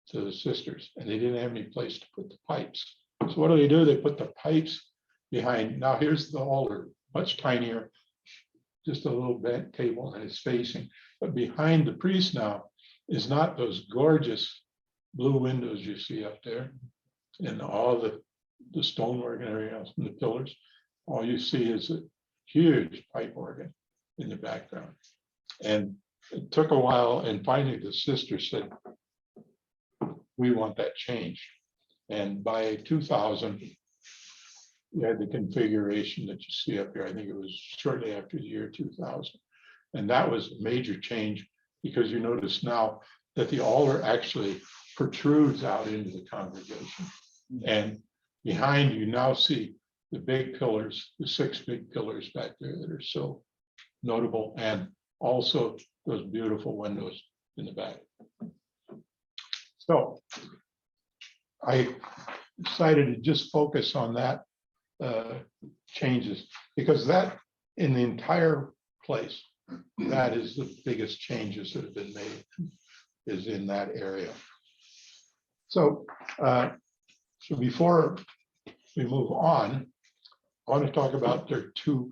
to the sisters, and they didn't have any place to put the pipes. So what do? They put the pipes behind. Now here's the altar, much tinier, just a little bent table, and it's facing. But behind the priest now is not those gorgeous blue windows you see up there, and all the stonework and everything else, and the pillars. All you see is a huge pipe organ in the background. And it took a while, and finally the sister said, we want that changed. And by 2000, we had the configuration that you see up here. I think it was shortly after the year 2000. And that was a major change because you notice now that the altar actually protrudes out into the congregation. And behind you now see the big pillars, the 6 big pillars back there that are so notable, and also those beautiful windows in the back. So I decided to just focus on that changes, because that in the entire place, that is the biggest changes that have been made, is in that area. So so before we move on, I want to talk about there are 2,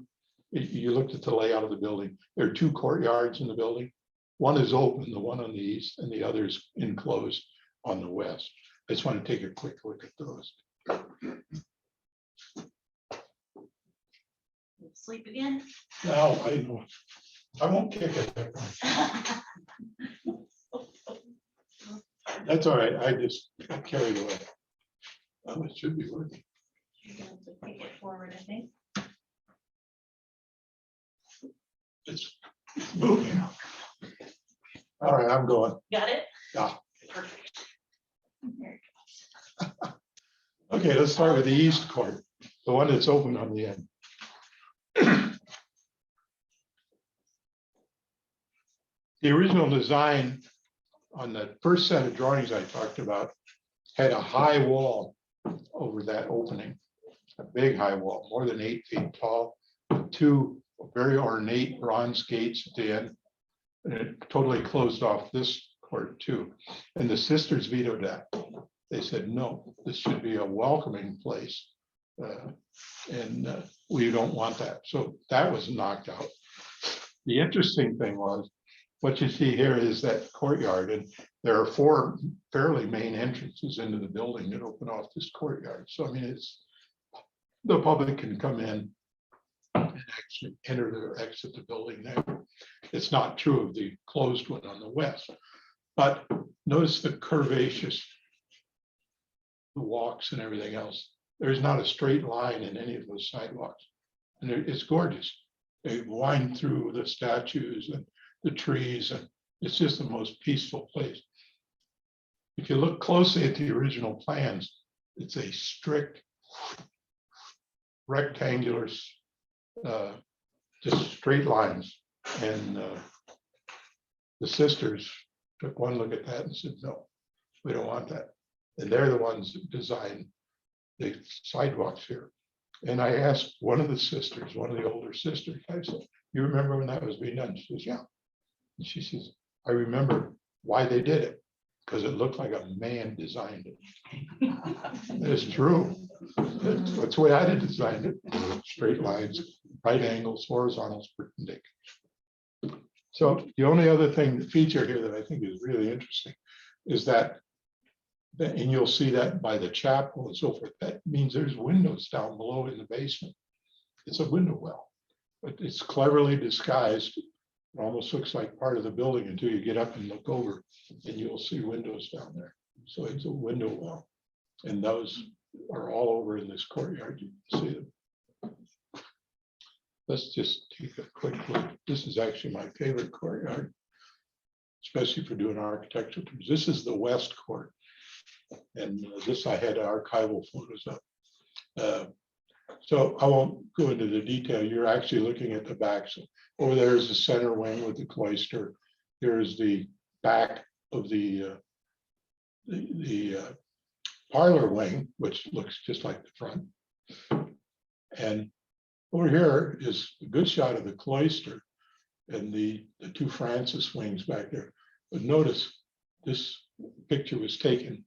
you looked at the layout of the building. There are 2 courtyards in the building. One is open, the one on the east, and the other is enclosed on the west. I just want to take a quick look at those. Sleep again? No, I won't kick it. That's all right. I just got carried away. Oh, it should be working. You're going to take it forward, I think. It's moving. All right, I'm going. Got it? Yeah. Perfect. There it goes. Okay, let's start with the east court, the one that's open on the end. The original design on the first set of drawings I talked about had a high wall over that opening, a big high wall, more than 8 feet tall, 2 very ornate bronze gates at the end, and it totally closed off this court too. And the sisters vetoed that. They said, no, this should be a welcoming place. And we don't want that. So that was knocked out. The interesting thing was, what you see here is that courtyard, and there are 4 fairly main entrances into the building that open off this courtyard. So I mean, it's the public can come in and actually enter or exit the building there. It's not true of the closed one on the west, but notice the curvaceous walks and everything else. There's not a straight line in any of those sidewalks, and it's gorgeous. They wind through the statues and the trees, and it's just the most peaceful place. If you look closely at the original plans, it's a strict rectangular, just straight lines. And the sisters took one look at that and said, no, we don't want that. And they're the ones that designed the sidewalks here. And I asked one of the sisters, one of the older sisters, I said, you remember when that was being done? She says, yeah. And she says, I remember why they did it, because it looked like a man designed it. It's true. That's the way I had designed it. Straight lines, right angles, horizontals, perpendicular. So the only other thing, the feature here that I think is really interesting is that, and you'll see that by the chapel and so forth, that means there's windows down below in the basement. It's a window well. but it's cleverly disguised. It almost looks like part of the building until you get up and look over, and you'll see windows down there. So it's a window well, and those are all over in this courtyard. You can see them. Let's just take a quick look. This is actually my favorite courtyard, especially for doing architectural tours. This is the West Court, and this I had archival photos of. So I won't go into the detail. You're actually looking at the back. So over there is the center wing with the cloister. Here's the back of the parlor wing, which looks just like the front. And over here is a good shot of the cloister and the two Francis wings back there. But notice this picture was taken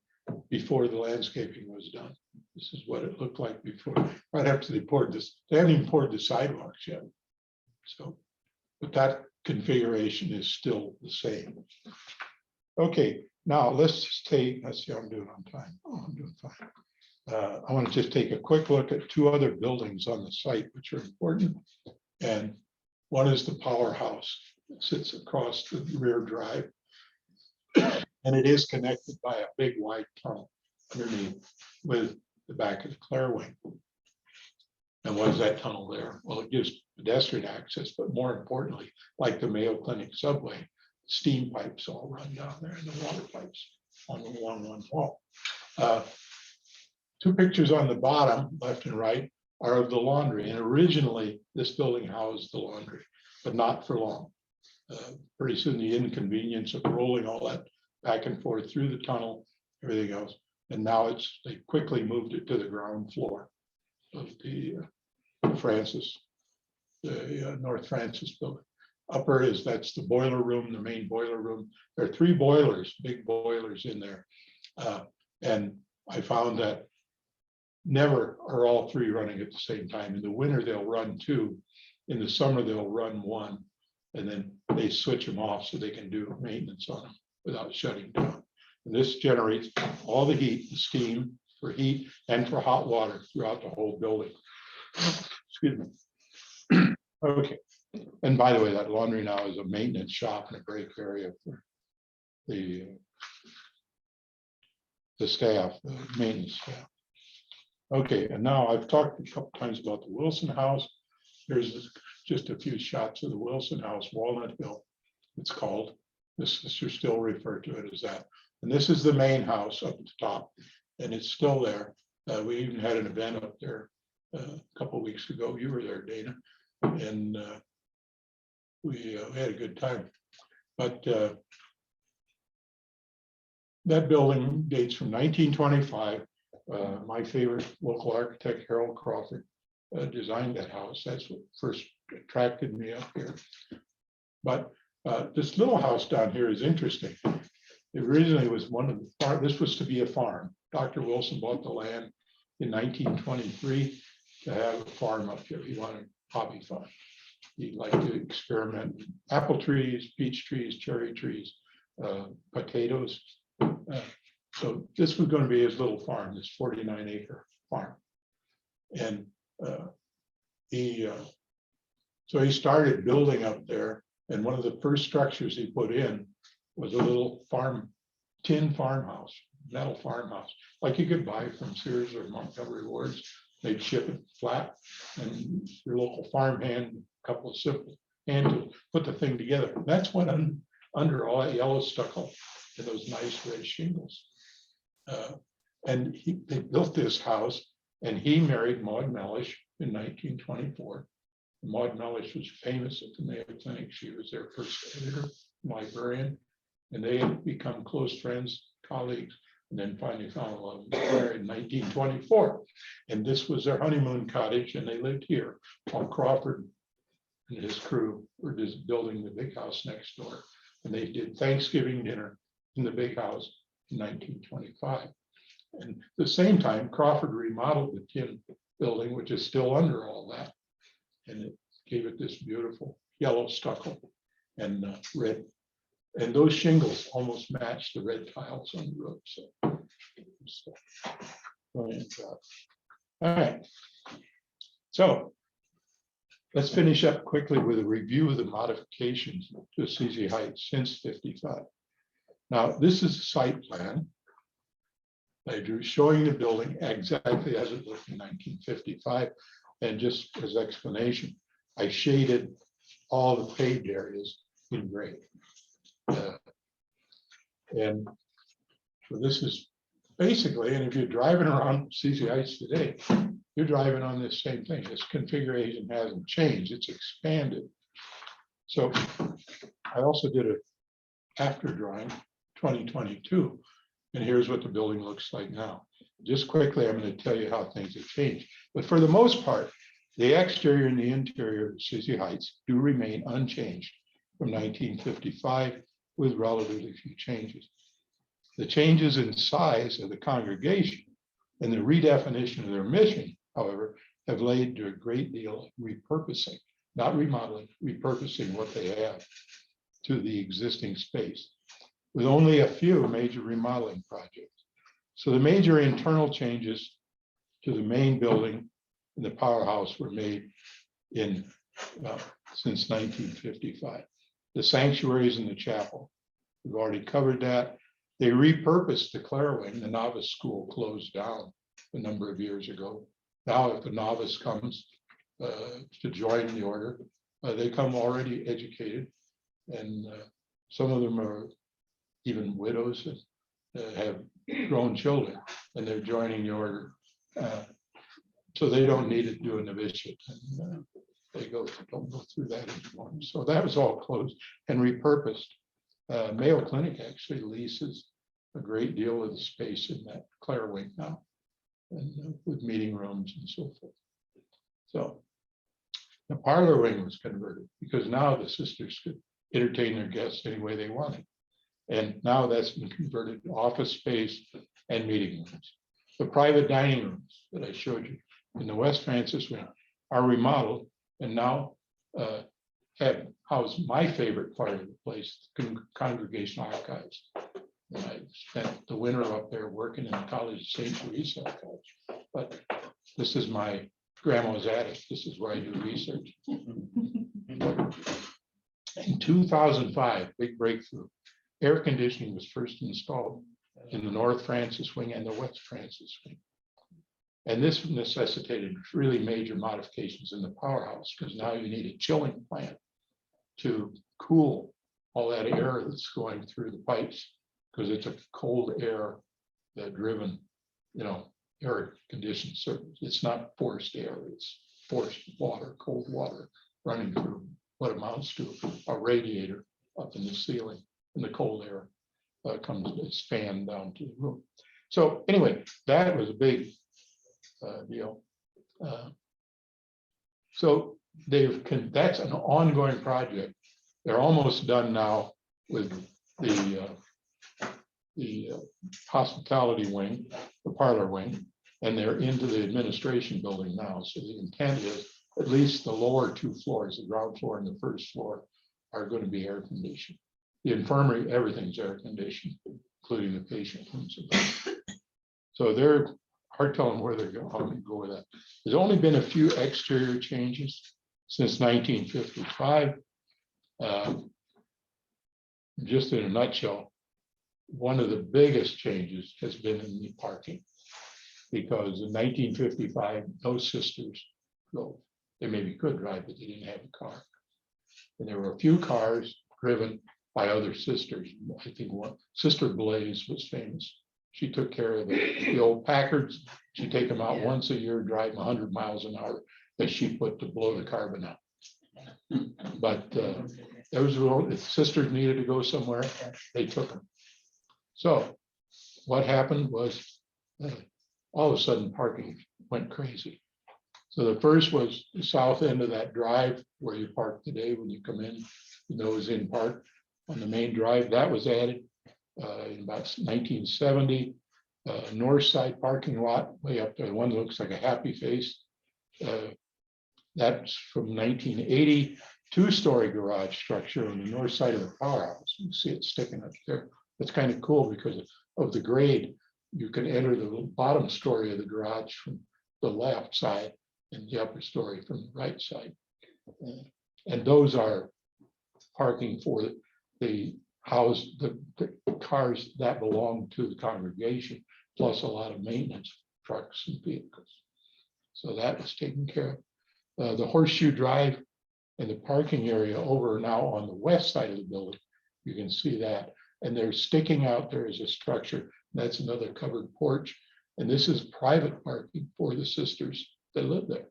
before the landscaping was done. This is what it looked like before, right after they poured this. They haven't even poured the sidewalks yet. So, but that configuration is still the same. Okay, now let's just take, let's see how I'm doing on time. Oh, I'm doing fine. I want to just take a quick look at two other buildings on the site, which are important. And one is the powerhouse. It sits across the rear drive. And it is connected by a big wide tunnel underneath with the back of the Clare wing. And what is that tunnel there? Well, it gives pedestrian access, but more importantly, like the Mayo Clinic subway, steam pipes all run down there and the water pipes along one wall. Two pictures on the bottom, left and right, are of the laundry. And originally, this building housed the laundry, but not for long. Pretty soon, the inconvenience of rolling all that back and forth through the tunnel, everything else. And now they quickly moved it to the ground floor of the North Francis building. Upper that's the boiler room, the main boiler room. There are three boilers, big boilers in there. And I found that never are all three running at the same time. In the winter, they'll run two. In the summer, they'll run one. And then they switch them off so they can do maintenance on them without shutting down. And this generates all the heat, the steam for heat and for hot water throughout the whole building. Excuse me. Okay. And by the way, that laundry now is a maintenance shop and a break area for the staff, the maintenance staff. Okay, and now I've talked a couple times about the Wilson House. Here's just a few shots of the Wilson House, Walnut Hill, it's called. This is still referred to it as that. And this is the main house up at the top, and it's still there. We even had an event up there a couple of weeks ago. You were there, Dana, and we had a good time. But that building dates from 1925. My favorite local architect, Harold Crawford, designed that house. That's what first attracted me up here. But this little house down here is interesting. It originally was this was to be a farm. Dr. Wilson bought the land in 1923 to have a farm up here. He wanted a hobby farm. He liked to experiment with apple trees, peach trees, cherry trees, potatoes. So this was going to be his little farm, this 49-acre farm. And so he started building up there. And one of the first structures he put in was a little tin farmhouse, metal farmhouse, like you could buy from Sears or Montgomery Ward's. They'd ship it flat, and your local farmhand, a couple of simple hand tools, put the thing together. That's what under all that yellow stucco and those nice red shingles. And they built this house, and he married Maud Mellish in 1924. Maud Mellish was famous at the Mayo Clinic. She was their first editor, librarian, and they had become close friends, colleagues, and then finally found love and married in 1924. And this was their honeymoon cottage, and they lived here while Crawford and his crew were just building the big house next door. And they did Thanksgiving dinner in the big house in 1925. And at the same time, Crawford remodeled the tin building, which is still under all that. And it gave it this beautiful yellow stucco and red. And those shingles almost match the red tiles on the roof. So all right. So let's finish up quickly with a review of the modifications to Assisi Heights since 55. Now, this is a site plan I drew showing the building exactly as it looked in 1955. And just as explanation, I shaded all the paved areas in gray. And so this is basically, and if you're driving around Assisi Heights today, you're driving on this same thing. This configuration hasn't changed, it's expanded. So I also did a after drawing 2022, and here's what the building looks like now. Just quickly, I'm going to tell you how things have changed. But for the most part, the exterior and the interior of Assisi Heights do remain unchanged from 1955 with relatively few changes. The changes in size of the congregation and the redefinition of their mission, however, have led to a great deal of repurposing, not remodeling, repurposing what they have to the existing space, with only a few major remodeling projects. So the major internal changes to the main building and the powerhouse were made in since 1955. The sanctuaries and the chapel, we've already covered that. They repurposed the Clare Wing. The novice school closed down a number of years ago. Now, if a novice comes to join the order, they come already educated, and some of them are even widows that have grown children, and they're joining the order. So they don't need to do a novitiate, and they don't go through that anymore. So that was all closed and repurposed. Mayo Clinic actually leases a great deal of the space in that Clare Wing now, and with meeting rooms and so forth. So the parlor wing was converted because now the sisters could entertain their guests any way they wanted. And now that's been converted to office space and meeting rooms. The private dining rooms that I showed you in the West Francis Wing are remodeled and now have housed my favorite part of the place, Congregational Archives. And I spent the winter up there working in the College of St. Teresa Archives. But this is my grandma's attic. This is where I do research. In 2005, big breakthrough. Air conditioning was first installed in the North Francis Wing and the West Francis Wing. And this necessitated really major modifications in the powerhouse because now you need a chilling plant to cool all that air that's going through the pipes, because it's a cold air driven, air conditioned surface. It's not forced air, it's forced water, cold water running through what amounts to a radiator up in the ceiling, and the cold air comes, it's fanned down to the room. So anyway, that was a big deal. So that's an ongoing project. They're almost done now with the hospitality wing, the parlor wing, and they're into the administration building now. So the intent is at least the lower two floors, the ground floor and the first floor, are going to be air conditioned. The infirmary, everything's air conditioned, including the patient rooms. So they're hard telling where they're going, how to go with that. There's only been a few exterior changes since 1955. Just in a nutshell, one of the biggest changes has been in the parking, because in 1955, no sisters drove. They maybe could drive, but they didn't have a car. And there were a few cars driven by other sisters. I think one, Sister Blaze was famous. She took care of the old Packards. She'd take them out once a year, drive 100 miles an hour that she put to blow the carbon out. But those were, if sisters needed to go somewhere, they took them. So what happened was all of a sudden parking went crazy. So the first was the south end of that drive where you park today when you come in, those in park on the main drive, that was added in about 1970. North side parking lot way up there, the one that looks like a happy face. That's from 1980, two-story garage structure on the north side of the powerhouse. You see it sticking up there. That's kind of cool because of the grade. You can enter the bottom story of the garage from the left side and the upper story from the right side. And those are parking for the house, the cars that belong to the congregation, plus a lot of maintenance trucks and vehicles. So that was taken care of. The Horseshoe Drive and the parking area over now on the west side of the building, you can see that. And they're sticking out there as a structure. That's another covered porch. And this is private parking for the sisters that live there.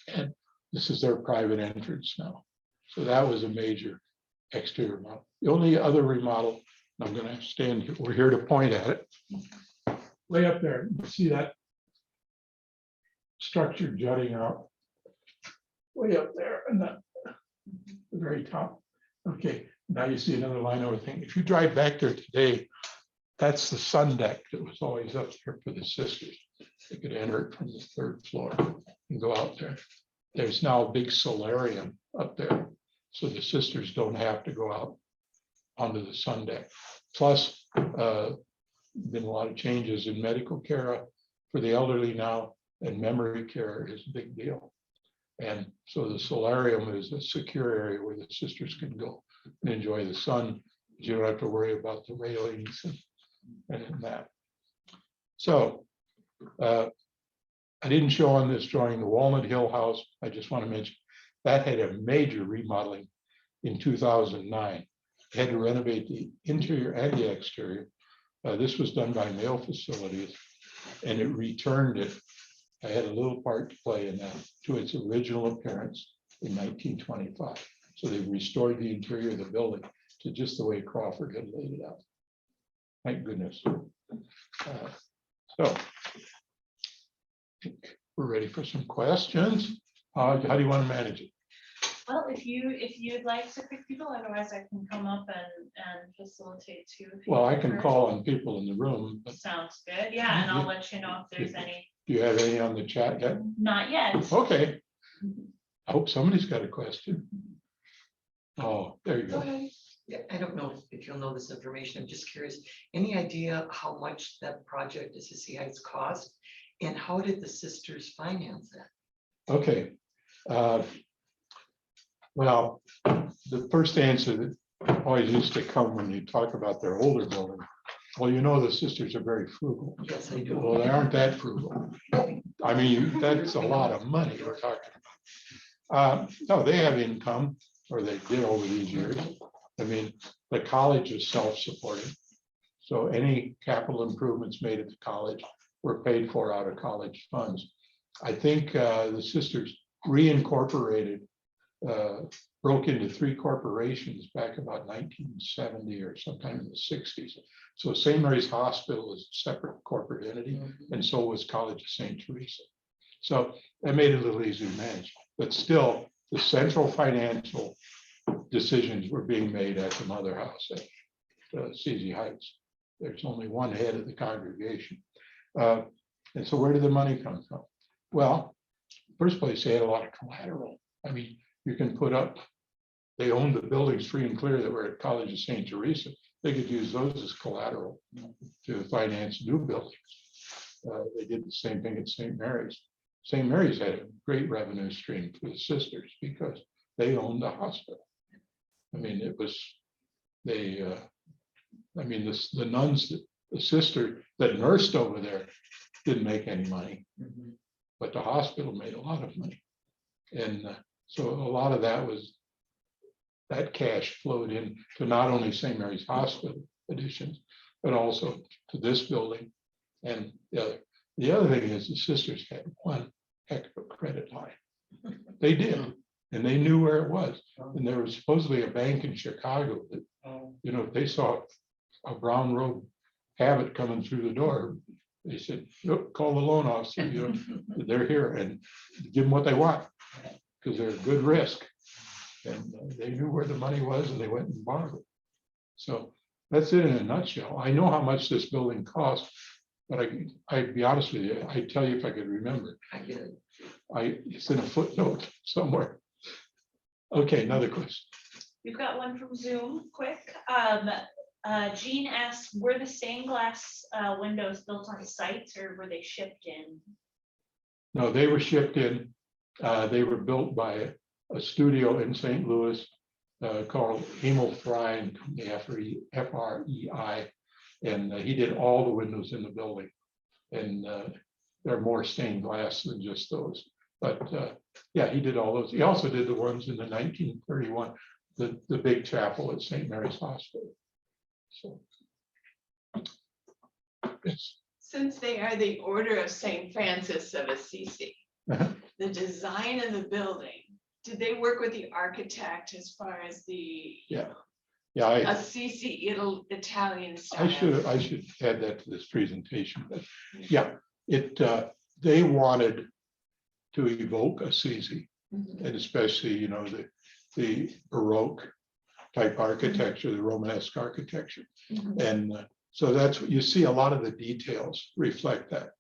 And this is their private entrance now. So that was a major exterior remodel. The only other remodel, I'm going to stand here, we're here to point at it. Way up there, you see that structure jutting out way up there and the very top. Okay, now you see another line over thing. If you drive back there today, that's the sun deck that was always up there for the sisters. They could enter it from the third floor and go out there. There's now a big solarium up there, so the sisters don't have to go out onto the sun deck. Plus, been a lot of changes in medical care for the elderly now, and memory care is a big deal. And so the solarium is a secure area where the sisters can go and enjoy the sun. You don't have to worry about the railings and that. So I didn't show on this drawing the Walnut Hill house. I just want to mention that had a major remodeling in 2009. They had to renovate the interior and the exterior. This was done by Mail Facilities, and it returned it. I had a little part to play in that to its original appearance in 1925. So they restored the interior of the building to just the way Crawford had laid it out. Thank goodness. So I think we're ready for some questions. How do you want to manage it? Well, if you'd like to pick people, otherwise I can come up and facilitate too. if you Well, I can prefer. call on people in the room, but Sounds good. Yeah, and I'll let you know if there's any. do you have any on the chat yet? Not yet. Okay. I hope somebody's got a question. Oh, there you go. Yeah, I don't know if you'll know this information. I'm just curious. Any idea how much that project Assisi Heights cost? And how did the sisters finance that? Okay. Well, the first answer that always used to come when you talk about their older building. Well, you know, the sisters are very frugal. Yes, I do. Well, they aren't that frugal. I mean, that's a lot of money we're talking about. No, they have income, or they did over these years. I mean, the college is self-supporting. So any capital improvements made at the college were paid for out of college funds. I think the sisters reincorporated, broke into 3 corporations back about 1970 or sometime in the 60s. So St. Mary's Hospital is a separate corporate entity, and so was College of St. Teresa. So that made it a little easier to manage, but still the central financial decisions were being made at the mother house at Assisi Heights. There's only one head of the congregation. And so where did the money come from? Well, first place, they had a lot of collateral. I mean, you can put up, they owned the buildings free and clear that were at College of St. Teresa. They could use those as collateral to finance new buildings. They did the same thing at St. Mary's. St. Mary's had a great revenue stream for the sisters because they owned the hospital. I mean, it was, they, I mean, the nuns, the sister that nursed over there didn't make any money, but the hospital made a lot of money. And so a lot of that was, that cash flowed in to not only St. Mary's Hospital additions, but also to this building. And the other thing is the sisters had one heck of a credit line. They did, and they knew where it was. And there was supposedly a bank in Chicago that, you know, if they saw a brown robe habit coming through the door, they said, "Look, call the loan officer, you know, they're here, and give them what they want because they're a good risk." And they knew where the money was, and they went and borrowed it. So that's it in a nutshell. I know how much this building cost, but I'd be honest with you, I'd tell you if I could remember. I get it. It's in a footnote somewhere. Okay, another question. We've got one from Zoom, quick. Jean asks, were the stained glass windows built on site or were they shipped in? No, they were shipped in. They were built by a studio in St. Louis called Emil Frey, Frei, and he did all the windows in the building. And they're more stained glass than just those. But yeah, he did all those. He also did the ones in the 1931, the big chapel at St. Mary's Hospital. So it's Since they are the Order of St. Francis of Assisi, Uh-huh. the design of the building, did they work with the architect as far as the yeah, I Assisi Italian I style? should add that to this presentation, but yeah, they wanted to evoke Assisi, Mhm. and especially, you know, the Baroque type architecture, the Romanesque architecture. Mhm. And so that's what you see, a lot of the details reflect that.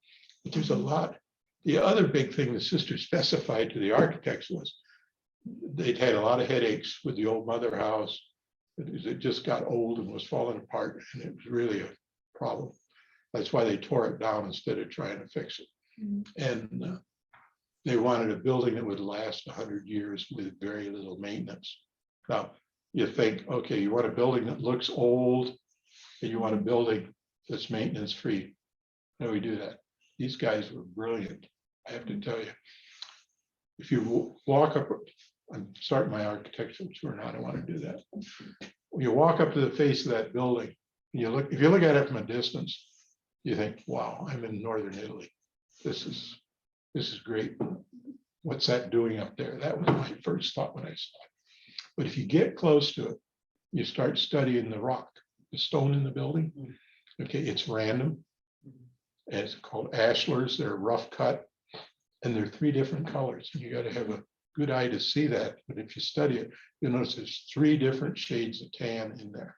But there's a lot. The other big thing the sisters specified to the architects was they'd had a lot of headaches with the old mother house. It just got old and was falling apart, and it was really a problem. That's why they tore it down instead of trying to fix it. Mhm. And they wanted a building that would last 100 years with very little maintenance. Now, you think, okay, you want a building that looks old, and you want a building that's maintenance free. How do we do that? These guys were brilliant, I have to tell you. If you walk up, I'm starting my architectural tour now, I don't want to do that. When you walk up to the face of that building, you look, if you look at it from a distance, you think, wow, I'm in northern Italy. This is great. What's that doing up there? That was my first thought when I saw it. But if you get close to it, you start studying the rock, the stone in the building. Okay, it's random. And it's called ashlars. They're rough cut, and they're 3 different colors. And you got to have a good eye to see that. But if you study it, you'll notice there's 3 different shades of tan in there.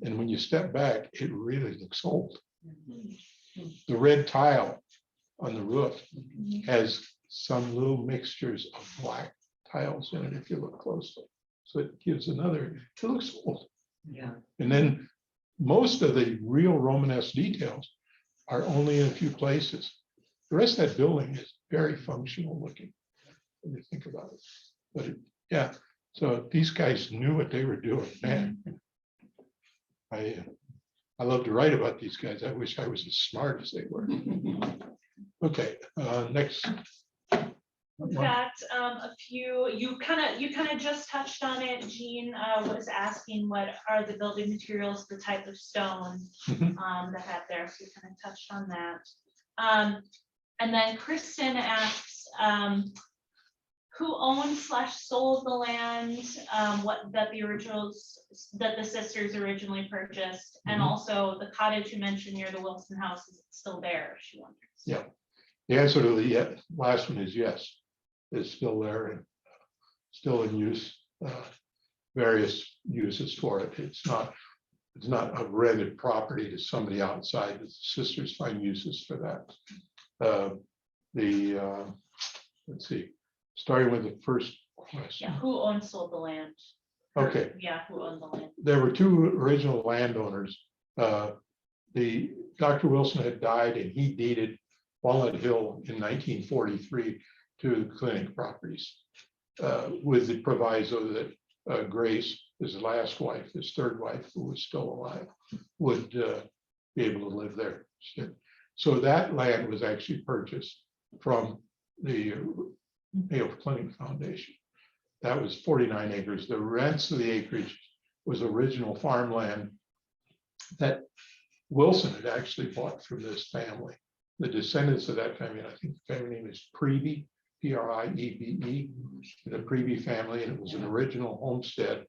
And when you step back, it really looks old. The red tile on the roof has some little mixtures of black tiles in it if you look closely. So it gives another, it looks old. Yeah. And then most of the real Romanesque details are only in a few places. The rest of that building is very functional looking when you think about it. But yeah, so these guys knew what they were doing, man. I love to write about these guys. I wish I was as smart as they were. Okay, next. We've got a few, you kind of just touched on it. Jean was asking what are the building materials, the type of stone Mhm. that have there, so you kind of touched on that. And then Kristen asks, who owns / sold the land, what that the originals, that the sisters originally purchased, and Mhm. also the cottage you mentioned near the Wilson house, is it still there, she wonders. Yeah. The answer to the last one is yes. It's still there and still in use, various uses for it. It's not a rented property to somebody outside. The sisters find uses for that. Let's see, starting with the first question. Yeah, who owned, sold the land? Okay, Yeah, who owned the land? there were 2 original landowners. The Dr. Wilson had died and he deeded Walnut Hill in 1943 to the clinic properties, with the proviso that Grace, his last wife, his 3rd wife, who was still alive, would be able to live there. So that land was actually purchased from the Mayo Clinic Foundation. That was 49 acres. The rest of the acreage was original farmland that Wilson had actually bought from this family. The descendants of that family, I think the family name is Priebe, Priebe, the Priebe family, and it was an original homestead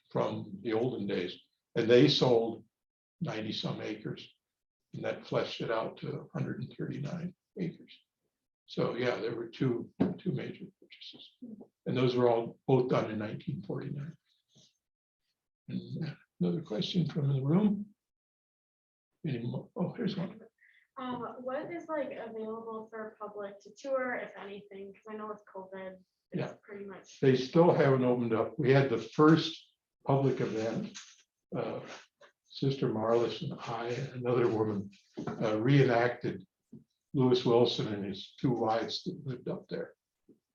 from the olden days. And they sold 90 some acres, and that fleshed it out to 139 acres. So yeah, there were two major purchases, and those were all both done in 1949. And another question from the room. Any more? Oh, here's one. What is like available for public to tour, if anything? Because I know with COVID, Yeah. it's pretty much. They still haven't opened up. We had the first public event. Sister Marlis and I, another woman, reenacted Lewis Wilson and his 2 wives that lived up there.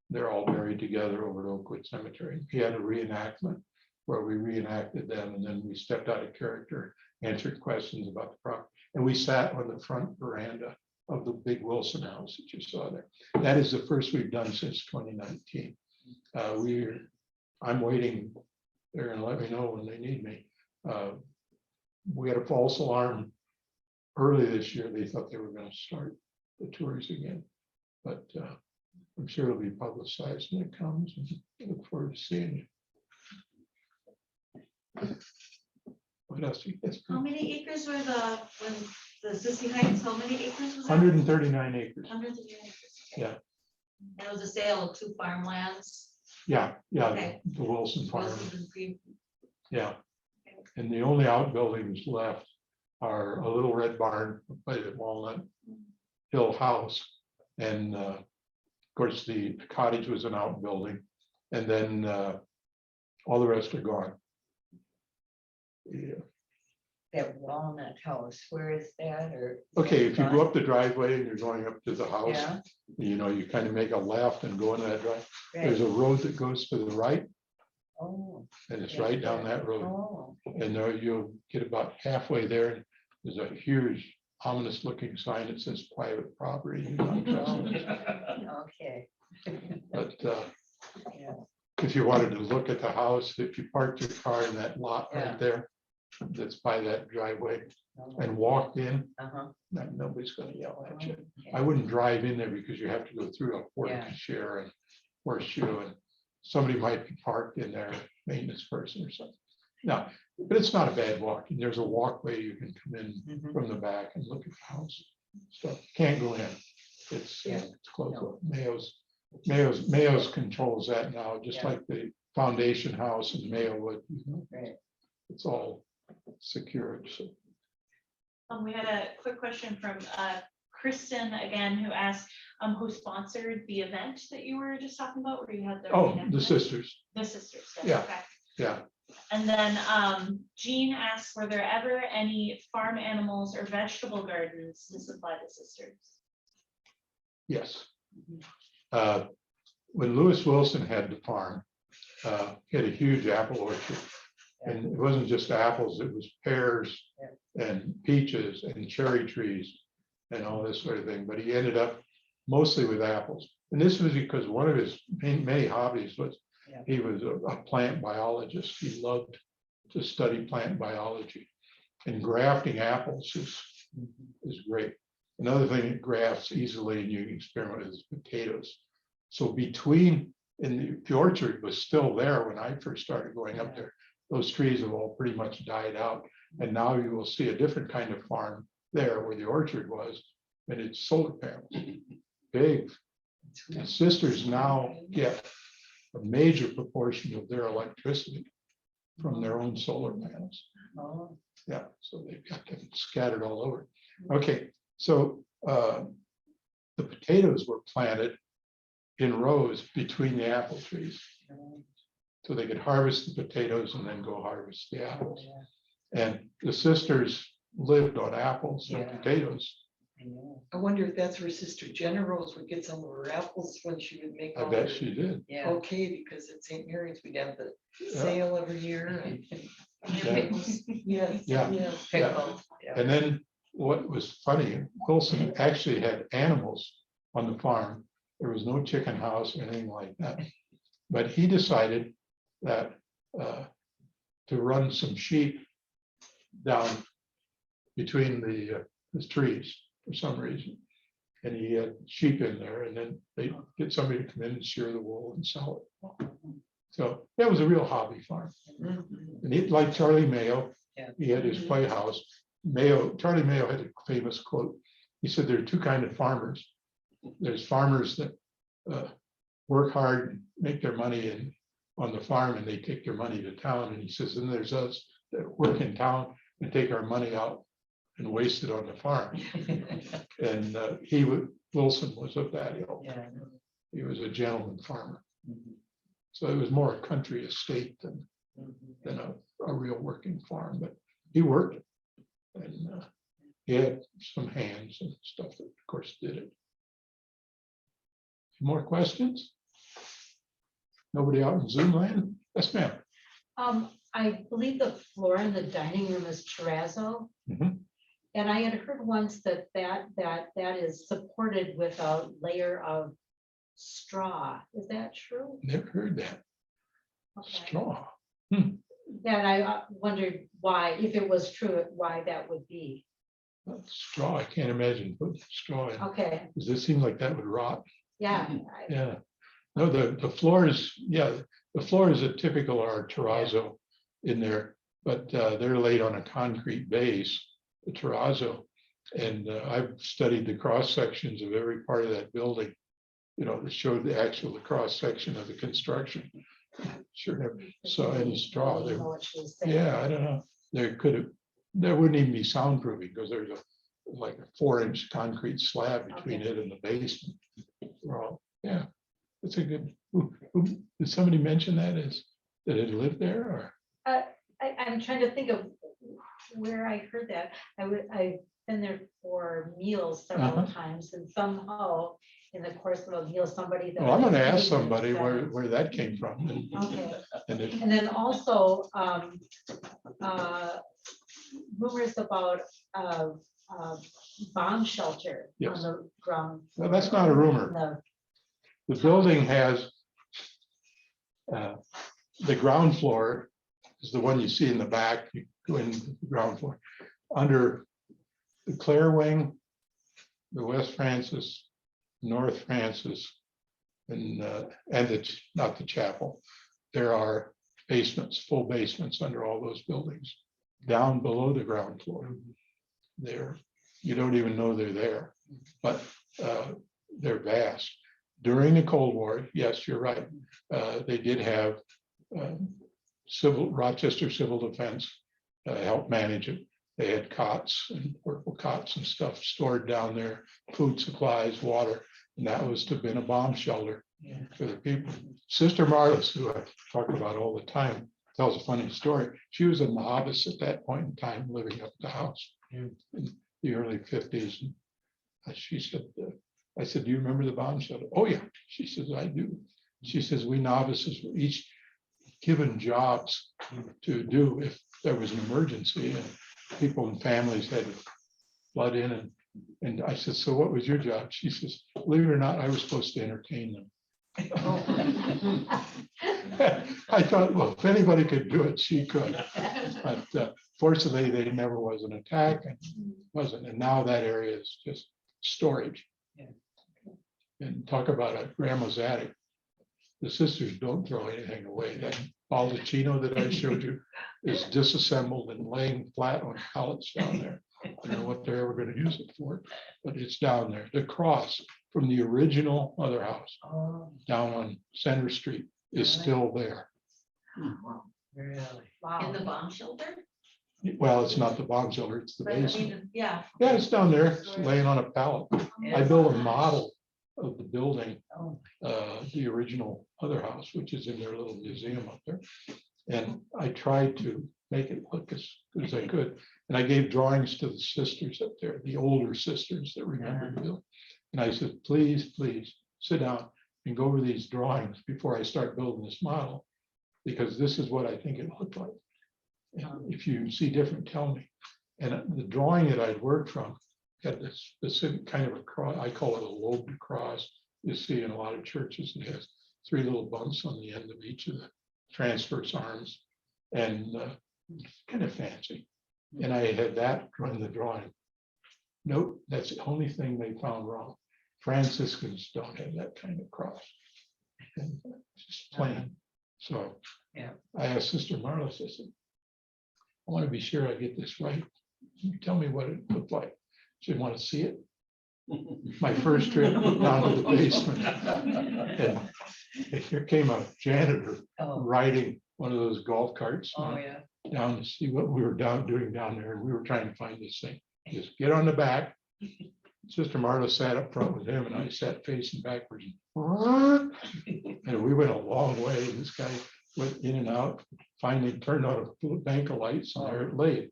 They're all buried together over at Oakwood Cemetery. He had a reenactment where we reenacted them, and then we stepped out of character, answered questions about the property. And we sat on the front veranda of the big Wilson house that you saw there. That is the first we've done since 2019. I'm waiting. They're gonna let me know when they need me. We had a false alarm early this year. They thought they were gonna start the tours again. But I'm sure it'll be publicized when it comes, and I look forward to seeing you. What else? How many acres were when the Assisi Heights, how many acres was that? 139 acres. 139 acres. Okay. Yeah. And it was a sale of 2 farmlands. Yeah, Okay. the Wilson Farm. Wilson's and Green. Yeah. And the only outbuildings left are a little red barn by the Walnut Hill house. And of course, the cottage was an outbuilding. And then all the rest are gone. Yeah. That Walnut House, where is that, or? Okay, if you go up the driveway and you're going up to the house, Yeah, you kind of make a left and go into that drive. right. There's a road that goes to the right, Oh, and it's yeah. right down that road. oh, And there you'll get about halfway there. And there's a huge ominous looking sign that says private property. Do not trespass. okay, But yeah, if you wanted to look at the house, if you parked your car in that lot Yeah. right there, that's by that driveway, oh, and walked in, uh-huh, nobody's gonna yell at you. okay. I wouldn't drive in there because you have to go through a porta Yeah. share and horseshoe, and somebody might be parked in there, maintenance person or something. No, but it's not a bad walk. And there's a walkway you can come in Mhm. from the back and look at the house. So can't go in. It's Yeah. it's closed. No. Mayo's controls that now, just Yeah. like the foundation house in Mayo would. Right. It's all secured. So We had a quick question from Kristen again, who asked who sponsored the event that you were just talking about, where you had the. the reenactment? sisters. The sisters. Yeah. Okay. Yeah. And then Jean asks, were there ever any farm animals or vegetable gardens to supply the sisters? Yes. When Lewis Wilson had the farm, he had a huge apple orchard. And it wasn't just apples, it was pears and peaches and cherry trees and all this sort of thing. But he ended up mostly with apples. And this was because one of his many hobbies was he was a plant biologist. He loved to study plant biology. And grafting apples is great. Another thing that grafts easily and you can experiment with is potatoes. So the orchard was still there when I first started going up there. Those trees have all pretty much died out. And now you will see a different kind of farm there where the orchard was, and it's solar panels. Big. The sisters now get a major proportion of their electricity from their own solar panels. Oh, Yeah, so they've got them scattered all over. Okay, so the potatoes were planted in rows between the apple trees. So they could harvest the potatoes and then go harvest the apples. And the sisters lived on apples and Yeah. potatoes. I know, I wonder if that's where Sister Jenna Rose would get some of her apples when she would make. I all bet her- she did. yeah. Okay, because at St. Mary's, we'd have the sale every year. and- Yeah. Yes, Yeah. yes. Pickled, yeah. And then what was funny, Wilson actually had animals on the farm. There was no chicken house or anything like that. But he decided that to run some sheep down between the trees for some reason. And he had sheep in there, and then they get somebody to come in and shear the wool and sell it. So that was a real hobby farm. Mhm. And he, like Charlie Mayo, Yeah. he had his Mhm. playhouse. Charlie Mayo had a famous quote. He said, there are two kinds of farmers. There's farmers that work hard, and make their money on the farm, and they take their money to town. And he says, and there's us that work in town and take our money out and waste it on the farm. And Wilson was of that ilk. Yeah. He was a gentleman farmer. Mhm. So it was more a country estate than Mhm. a real working farm, but he worked it. And he had some hands and stuff that, of course, did it. More questions? Nobody out in Zoom land? Yes, ma'am. I believe the floor in the dining room is terrazzo. Mhm. And I had heard once that is supported with a layer of straw. Is that true? Never heard that. Okay. Straw. Yeah, and I wondered why, if it was true, why that would be. Straw, I can't imagine putting straw in. Okay, Does this seem like that would rot? yeah. Yeah. No, the floors, yeah, the floors are typical are terrazzo in there, but they're laid on a concrete base, the terrazzo. And I've studied the cross sections of every part of that building, you know, that showed the actual cross section of the construction. Sure never saw any straw I there. know what she was saying. Yeah, I don't know. There wouldn't even be soundproofing because there's like a 4-inch concrete slab between Okay. it and the basement. Well, yeah, it's a good, did somebody mention that that it lived there or? I'm trying to think of where I heard that. I've been there for meals several Uh-huh. times and somehow in the course of a meal, somebody. that Well, I'm gonna was ask eating somebody said- where that came from. Okay, And it, and then also rumors about bomb shelter on Yes. the ground. well, that's floor. not a rumor. No, The building has the ground floor is the one you see in the back, you go in the ground floor. Under the Clare wing, the West Francis, North Francis, and it's not the chapel. There are basements, full basements under all those buildings, down below the ground floor. There, you don't even know they're there, but they're vast. During the Cold War, yes, you're right. They did have Rochester Civil Defense help manage it. They had cots and portable cots and stuff stored down there, food supplies, water, and that was to have been a bomb shelter for the people. Sister Marlis, who I talk about all the time, tells a funny story. She was a novice at that point in time, living up at the house in the early 50s. And she said, I said, do you remember the bomb shelter? Oh, yeah. She says, I do. She says, we novices were each given jobs to do if there was an emergency and people and families had to flood in. And I said, so what was your job? She says, believe it or not, I was supposed to entertain them. I thought, well, if anybody could do it, she could. But fortunately, there never was an attack and wasn't. And now that area is just storage. And talk about a grandma's attic. The sisters don't throw anything away. That baldacchino that I showed you is disassembled and laying flat on pallets down there. I don't know what they're ever going to use it for, but it's down there. The cross from the original mother house down on Center Street is still there. Really? wow. In the bomb shelter? Well, it's not the bomb shelter, it's the But I basement. mean, yeah. Yeah, it's down there, it's laying on a pallet. I built a model of the building, the original mother house, which is in their little museum up there. And I tried to make it look as good as I could. And I gave drawings to the sisters up there, the older sisters that remembered the building. And I said, please, please sit down and go over these drawings before I start building this model, because this is what I think it looked like. And if you see different, tell me. And the drawing that I'd worked from had this specific kind of a cross. I call it a lobed cross. You see in a lot of churches, it has 3 little bumps on the end of each of the transverse arms, and kind of fancy. And I had that in the drawing. Nope, that's the only thing they found wrong. Franciscans don't have that kind of cross. And it's just plain. So I asked Sister Marlis, I said, I want to be sure I get this right. Can you tell me what it looked like? She didn't want to see it. My first trip down to the basement. And here came a janitor riding one of those golf carts down to see what we were doing down there. And we were trying to find this thing. Just get on the back. Sister Marta sat up front with him and I sat facing backwards. And we went a long way. This guy went in and out, finally turned on a bank of lights and there it lay.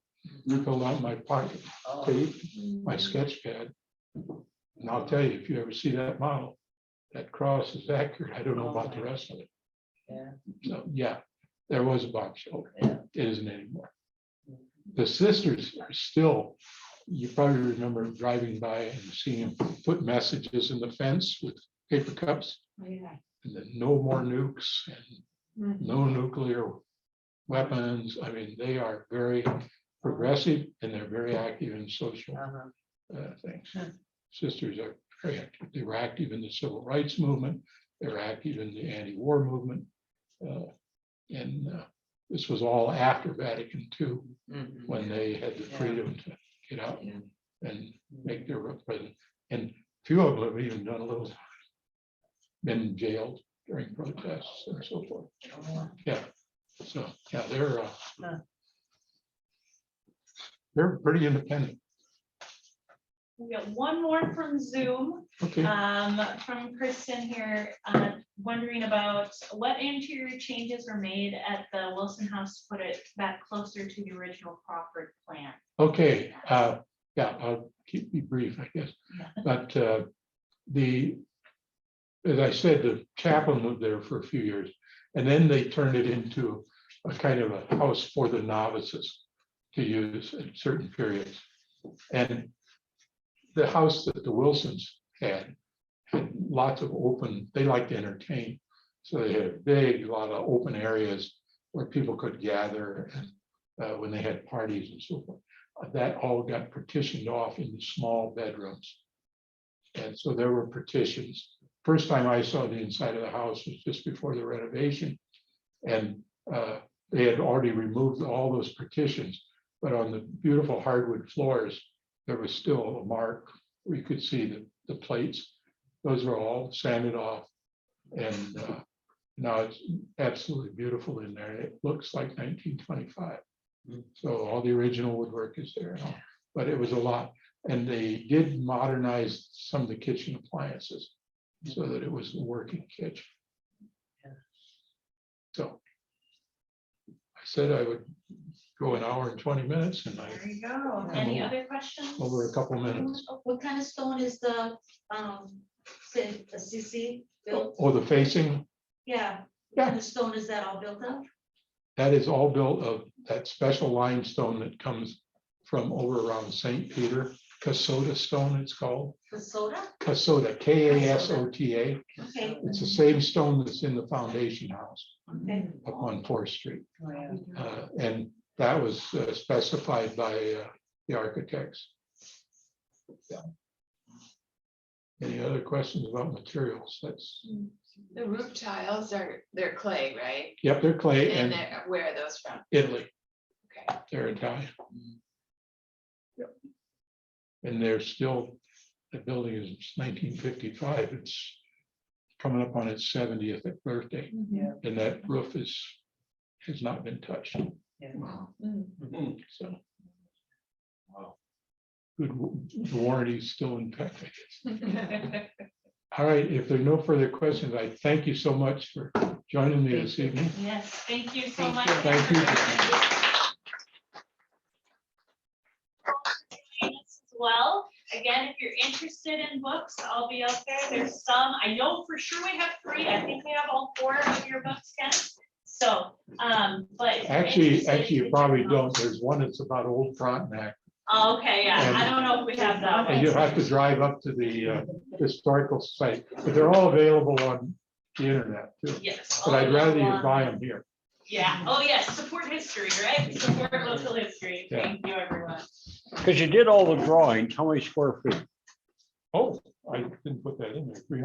Filled out my pocket tape, my sketch pad. And I'll tell you, if you ever see that model, that cross is accurate. I don't know about the rest of it. Yeah. So, yeah, there was a bomb shelter. Yeah. It isn't anymore. The sisters are still, you probably remember driving by and seeing them put messages in the fence with paper cups. Yeah. And then no more nukes and no nuclear weapons. I mean, they are very progressive and they're very active in social things. Sisters are very active. They were active in the civil rights movement. They were active in the anti-war movement. And this was all after Vatican II, when they had the freedom to get out and make their representative. And a few of them have even done a little time, been jailed during protests and so forth. Yeah, so, yeah, they're pretty independent. We got one more from Zoom, Okay, from Kristen here, wondering about what interior changes were made at the Wilson House to put it back closer to the original Crawford plan. okay, yeah, I'll keep me brief, I guess. But as I said, the chaplain lived there for a few years, and then they turned it into a kind of a house for the novices to use at certain periods. And the house that the Wilsons had lots of open, they liked to entertain. So they had a big lot of open areas where people could gather and when they had parties and so forth. That all got partitioned off into small bedrooms. And so there were partitions. First time I saw the inside of the house was just before the renovation. And they had already removed all those partitions, but on the beautiful hardwood floors, there was still a mark. We could see the plates. Those were all sanded off. And now it's absolutely beautiful in there. It looks like 1925. So all the original woodwork is there, but it was a lot. And they did modernize some of the kitchen appliances so that it was a working kitchen. So I said I would go an hour and 20 minutes and I There you go. Any other questions? over a couple minutes. What kind of stone is the, Assisi built? Oh, the facing, Yeah. What Yeah. kind of stone is that all built of? that is all built of that special limestone that comes from over around St. Peter, Casota stone it's called. The soda? Casota, Kasota. Okay, It's the same stone that's in the foundation house okay. up on 4th Street. Oh, yeah. And that was specified by the architects. Yeah. Any other questions about materials? That's, The roof tiles they're clay, right? yep, they're clay And and where are those from? Italy. Okay. They're Italian. Yep. And they're still, the building is 1955. It's coming up on its 70th birthday. Yeah. And that roof has not been touched. Yeah. So. Wow. Good, the warranty is still intact, I guess. All right, if there are no further questions, I thank you so much for joining me this evening. Yes, thank you so Thank much. you. Thank you. As well, again, if you're interested in books, I'll be out there. There's some, I know for sure we have 3. I think we have all 4 of your books, Ken. So, but. if you're Actually, interested, you can probably check them out. don't. There's one that's about Old Frontenac. Oh, okay, yeah, I don't know if we have that And you'll one. have to drive up to the historical site, but they're all available on the internet too. Yes. But all I'd rather you available buy on- them here. Yeah, oh yes, support history, right? Support local history. Yeah. Thank you, everyone. Because you did all the drawings, how many square feet? Oh, I didn't put that in there.